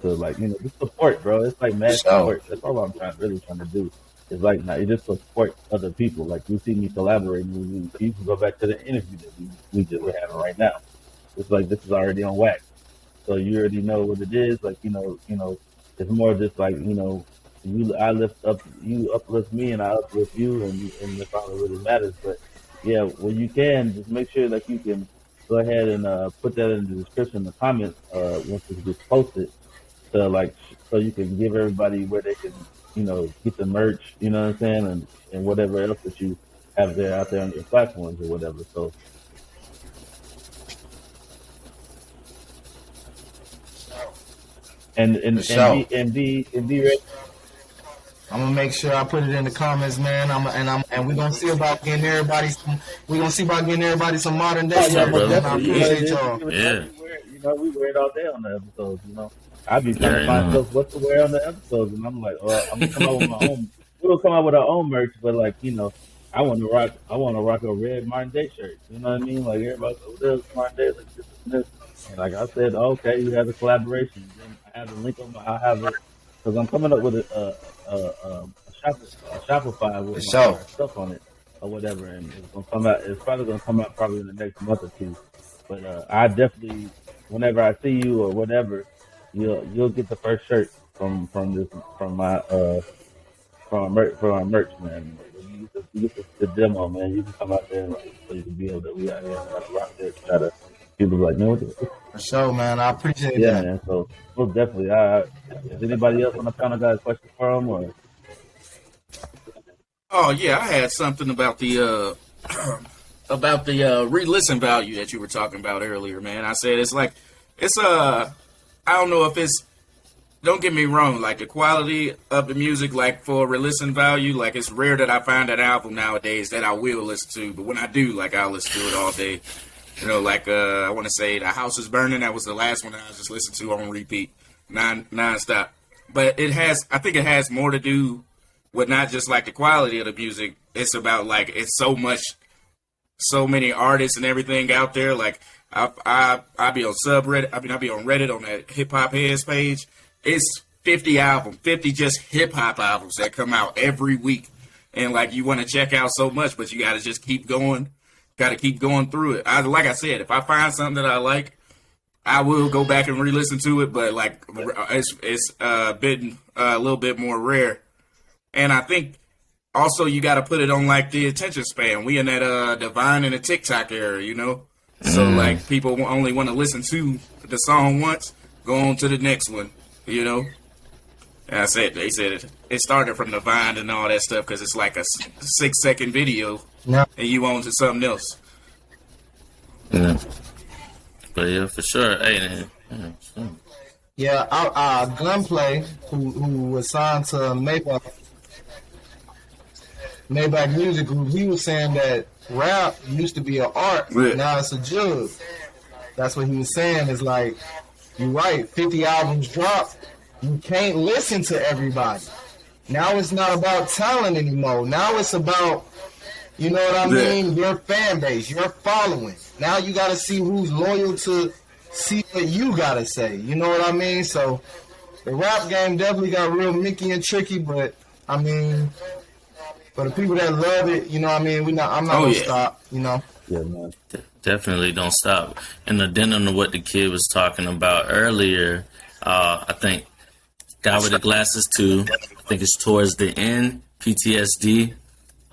to like just support, bro. It's like mad support. That's all I'm really trying to do. It's like you just support other people. Like you see me collaborating with you. You can go back to the interview that we're having right now. It's like this is already on wax. So you already know what it is. Like, it's more just like, you uplift me, and I uplift you, and that's all that really matters. But yeah, when you can, just make sure that you can go ahead and put that in the description, the comments, once it gets posted, so you can give everybody where they can, get the merch, you know what I'm saying, and whatever else that you have there out there on your platforms or whatever. So and be ready. I'm gonna make sure I put it in the comments, man. And we're gonna see about getting everybody some modern day stuff. I appreciate y'all. Yeah. We wear it all day on the episodes. I be trying to find stuff what to wear on the episodes, and I'm like, I'm gonna come out with my own. We'll come out with our own merch, but I want to rock a red Martin Day shirt. You know what I mean? Like everybody, there's Martin Day, like this and this. And like I said, okay, you have a collaboration. Then I have the link I have it because I'm coming up with a Shopify with my stuff on it or whatever, and it's gonna come out. It's probably gonna come out probably in the next month or two. But I definitely, whenever I see you or whatever, you'll get the first shirt from our merch, man. You get the demo, man. You can come out there and so you can be able to we out here and rock this. Try to people like, no, for sure, man. I appreciate that. Yeah, man. So most definitely. Is anybody else on the panel got a question for him or? Oh yeah, I had something about the re-listen value that you were talking about earlier, man. I said it's I don't know if it's. Don't get me wrong, like the quality of the music, like for re-listen value, like it's rare that I find an album nowadays that I will listen to, but when I do, like I'll listen to it all day. I want to say The House is Burning. That was the last one that I just listened to on repeat, non-stop. But I think it has more to do with not just like the quality of the music. It's about like it's so many artists and everything out there. Like I be on subreddit. I be on Reddit on that Hip Hop Heads page. It's 50 just hip hop albums that come out every week, and like you want to check out so much, but you got to just keep going. Got to keep going through it. Like I said, if I find something that I like, I will go back and re-listen to it. But like it's been a little bit more rare, and I think also you got to put it on like the attention span. We in that the Vine and the TikTok era, So like people only want to listen to the song once, go on to the next one. And they said it started from the Vine and all that stuff because it's like a 6-second video, and you on to something else. Yeah, but yeah, for sure. Hey, man. Yeah, Gunplay, who was signed to Maybach Music Group, he was saying that rap used to be an art, now it's a jug. That's what he was saying. Is like, you're right, 50 albums drop. You can't listen to everybody. Now it's not about talent anymore. Now it's about, you know what I mean, your fan base, your following. Now you got to see who's loyal to see what you got to say. You know what I mean? So the rap game definitely got real Mickey and tricky, but I mean, for the people that love it, you know what I mean, I'm not going to stop, Yeah, man. Definitely don't stop. And addendum to what the kid was talking about earlier, I think Guy with the Glasses too. I think it's towards the end, PTSD.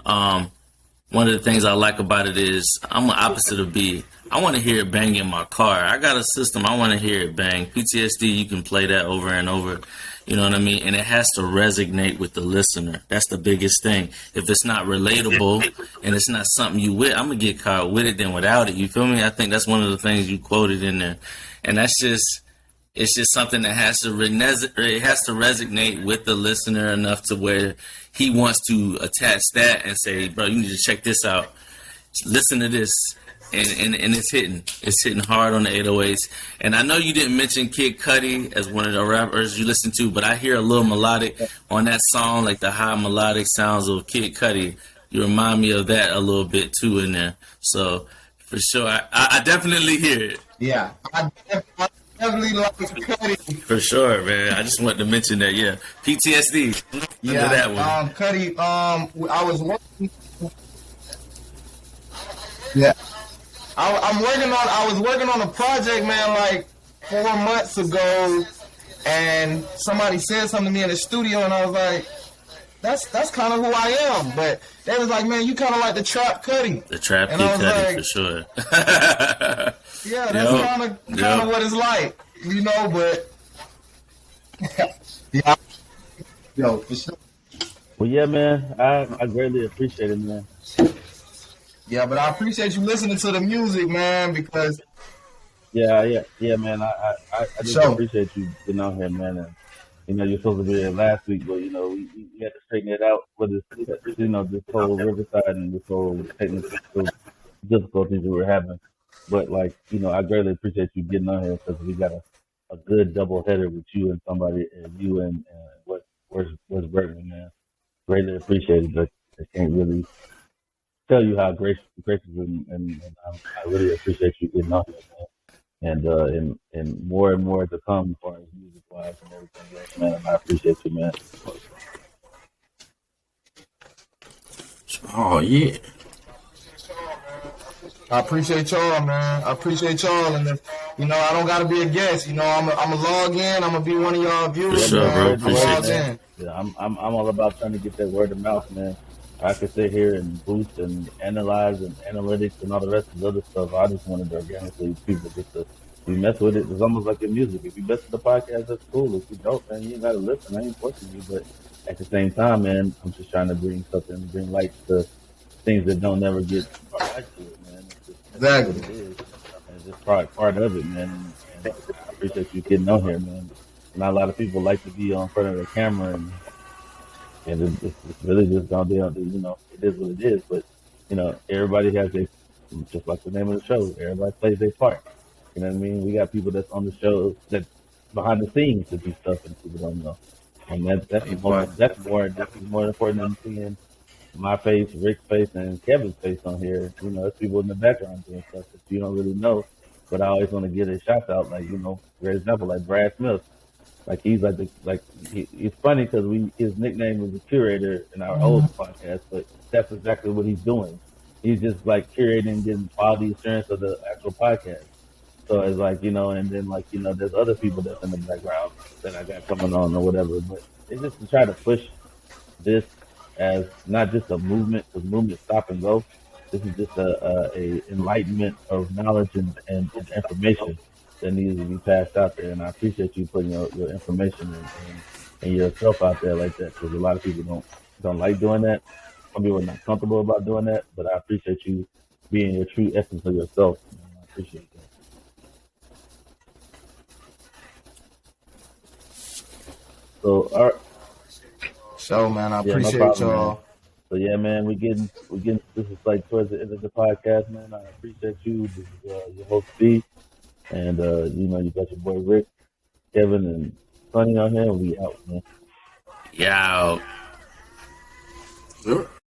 One of the things I like about it is I'm the opposite of B. I want to hear it bang in my car. I got a system. I want to hear it bang. PTSD, you can play that over and over. You know what I mean? And it has to resonate with the listener. That's the biggest thing. If it's not relatable and it's not something you with, I'm going to get caught with it than without it. You feel me? I think that's one of the things you quoted in there. And it's just something that has to resonate with the listener enough to where he wants to attach that and say, bro, you need to check this out. Listen to this. And it's hitting hard on the 808s. And I know you didn't mention Kid Cudi as one of the rappers you listen to, but I hear a little melodic on that song, like the high melodic sounds of Kid Cudi. You remind me of that a little bit too in there. So for sure, I definitely hear it. Yeah, I definitely like Cudi. For sure, man. I just wanted to mention that. Yeah, PTSD. Yeah, that one. Cudi. I was working. Yeah. I was working on a project, man, like 4 months ago, and somebody said something to me in the studio, and I was like, that's kind of who I am. But they was like, man, you kind of like the Trap Cuddy. The Trap And I was Cuddy, like, for sure. Yeah, that's kind of what it's like, you know. But yeah, yo, for sure. Well, yeah, man, I greatly appreciate it, man. Yeah, but I appreciate you listening to the music, man, because Yeah, man. I just appreciate you getting out here, man. And you know, you're supposed to be here last week, but you know, we had to straighten it out with this, you know, this whole Riverside and this whole technical difficulties we were having. But like, you know, I greatly appreciate you getting on here because we got a good double header with you and somebody, and you and where's Berman, man. Greatly appreciate it. I can't really tell you how gracious and I really appreciate you getting on here, man. And more to come as far as music wise and everything else, man. And I appreciate you, man. Oh yeah. I appreciate y'all, man. I appreciate y'all, and if, you know, I don't gotta be a guest. You know, I'm a log in. I'm gonna be one of y'all viewers, For sure, man. bro. I'm Appreciate logged that. in. Yeah, I'm all about trying to get that word of mouth, man. I could sit here and boost and analyze and analytics and all the rest of the other stuff. I just wanted to organically people just to we mess with it. It's almost like your music. If you mess with the podcast, that's cool. If you don't, man, you ain't gotta listen. I ain't forcing you, but at the same time, man, I'm just trying to bring light to things that don't never get brought back to it, man. It's just, Exactly. What it is. And it's just part of it, man. And I appreciate you getting on here, man. Not a lot of people like to be on front of the camera, and it's really just gonna be, you know, it is what it is. But you know, everybody has just like the name of the show. Everybody plays their part. You know what I mean? We got people that's on the show that behind the scenes to do stuff and people don't know. And that's more important than seeing my face, Rick's face, and Kevin's face on here. You know, there's people in the background doing stuff that you don't really know. But I always want to get a shout out, like, you know, for example, like Brad Smith. Like he's he's funny because his nickname was the curator in our old podcast, but that's exactly what he's doing. He's just like curating, getting quality assurance of the actual podcast. So it's like, you know, and then like, you know, there's other people that's in the background that I got coming on or whatever. But it's just to try to push this as not just a movement, because movements stop and go. This is just a enlightenment of knowledge and information that needs to be passed out there. And I appreciate you putting your information and yourself out there like that, because a lot of people don't like doing that. Some people are not comfortable about doing that, but I appreciate you being your true essence of yourself. I appreciate that. So, all right. So, man, I Yeah, no appreciate problem, y'all. man. So yeah, man, we getting. This is like towards the end of the podcast, man. I appreciate you. This is your host B, and you know, you got your boy Rick, Kevin, and Sonny on here. We out, man. Yeah. Sure.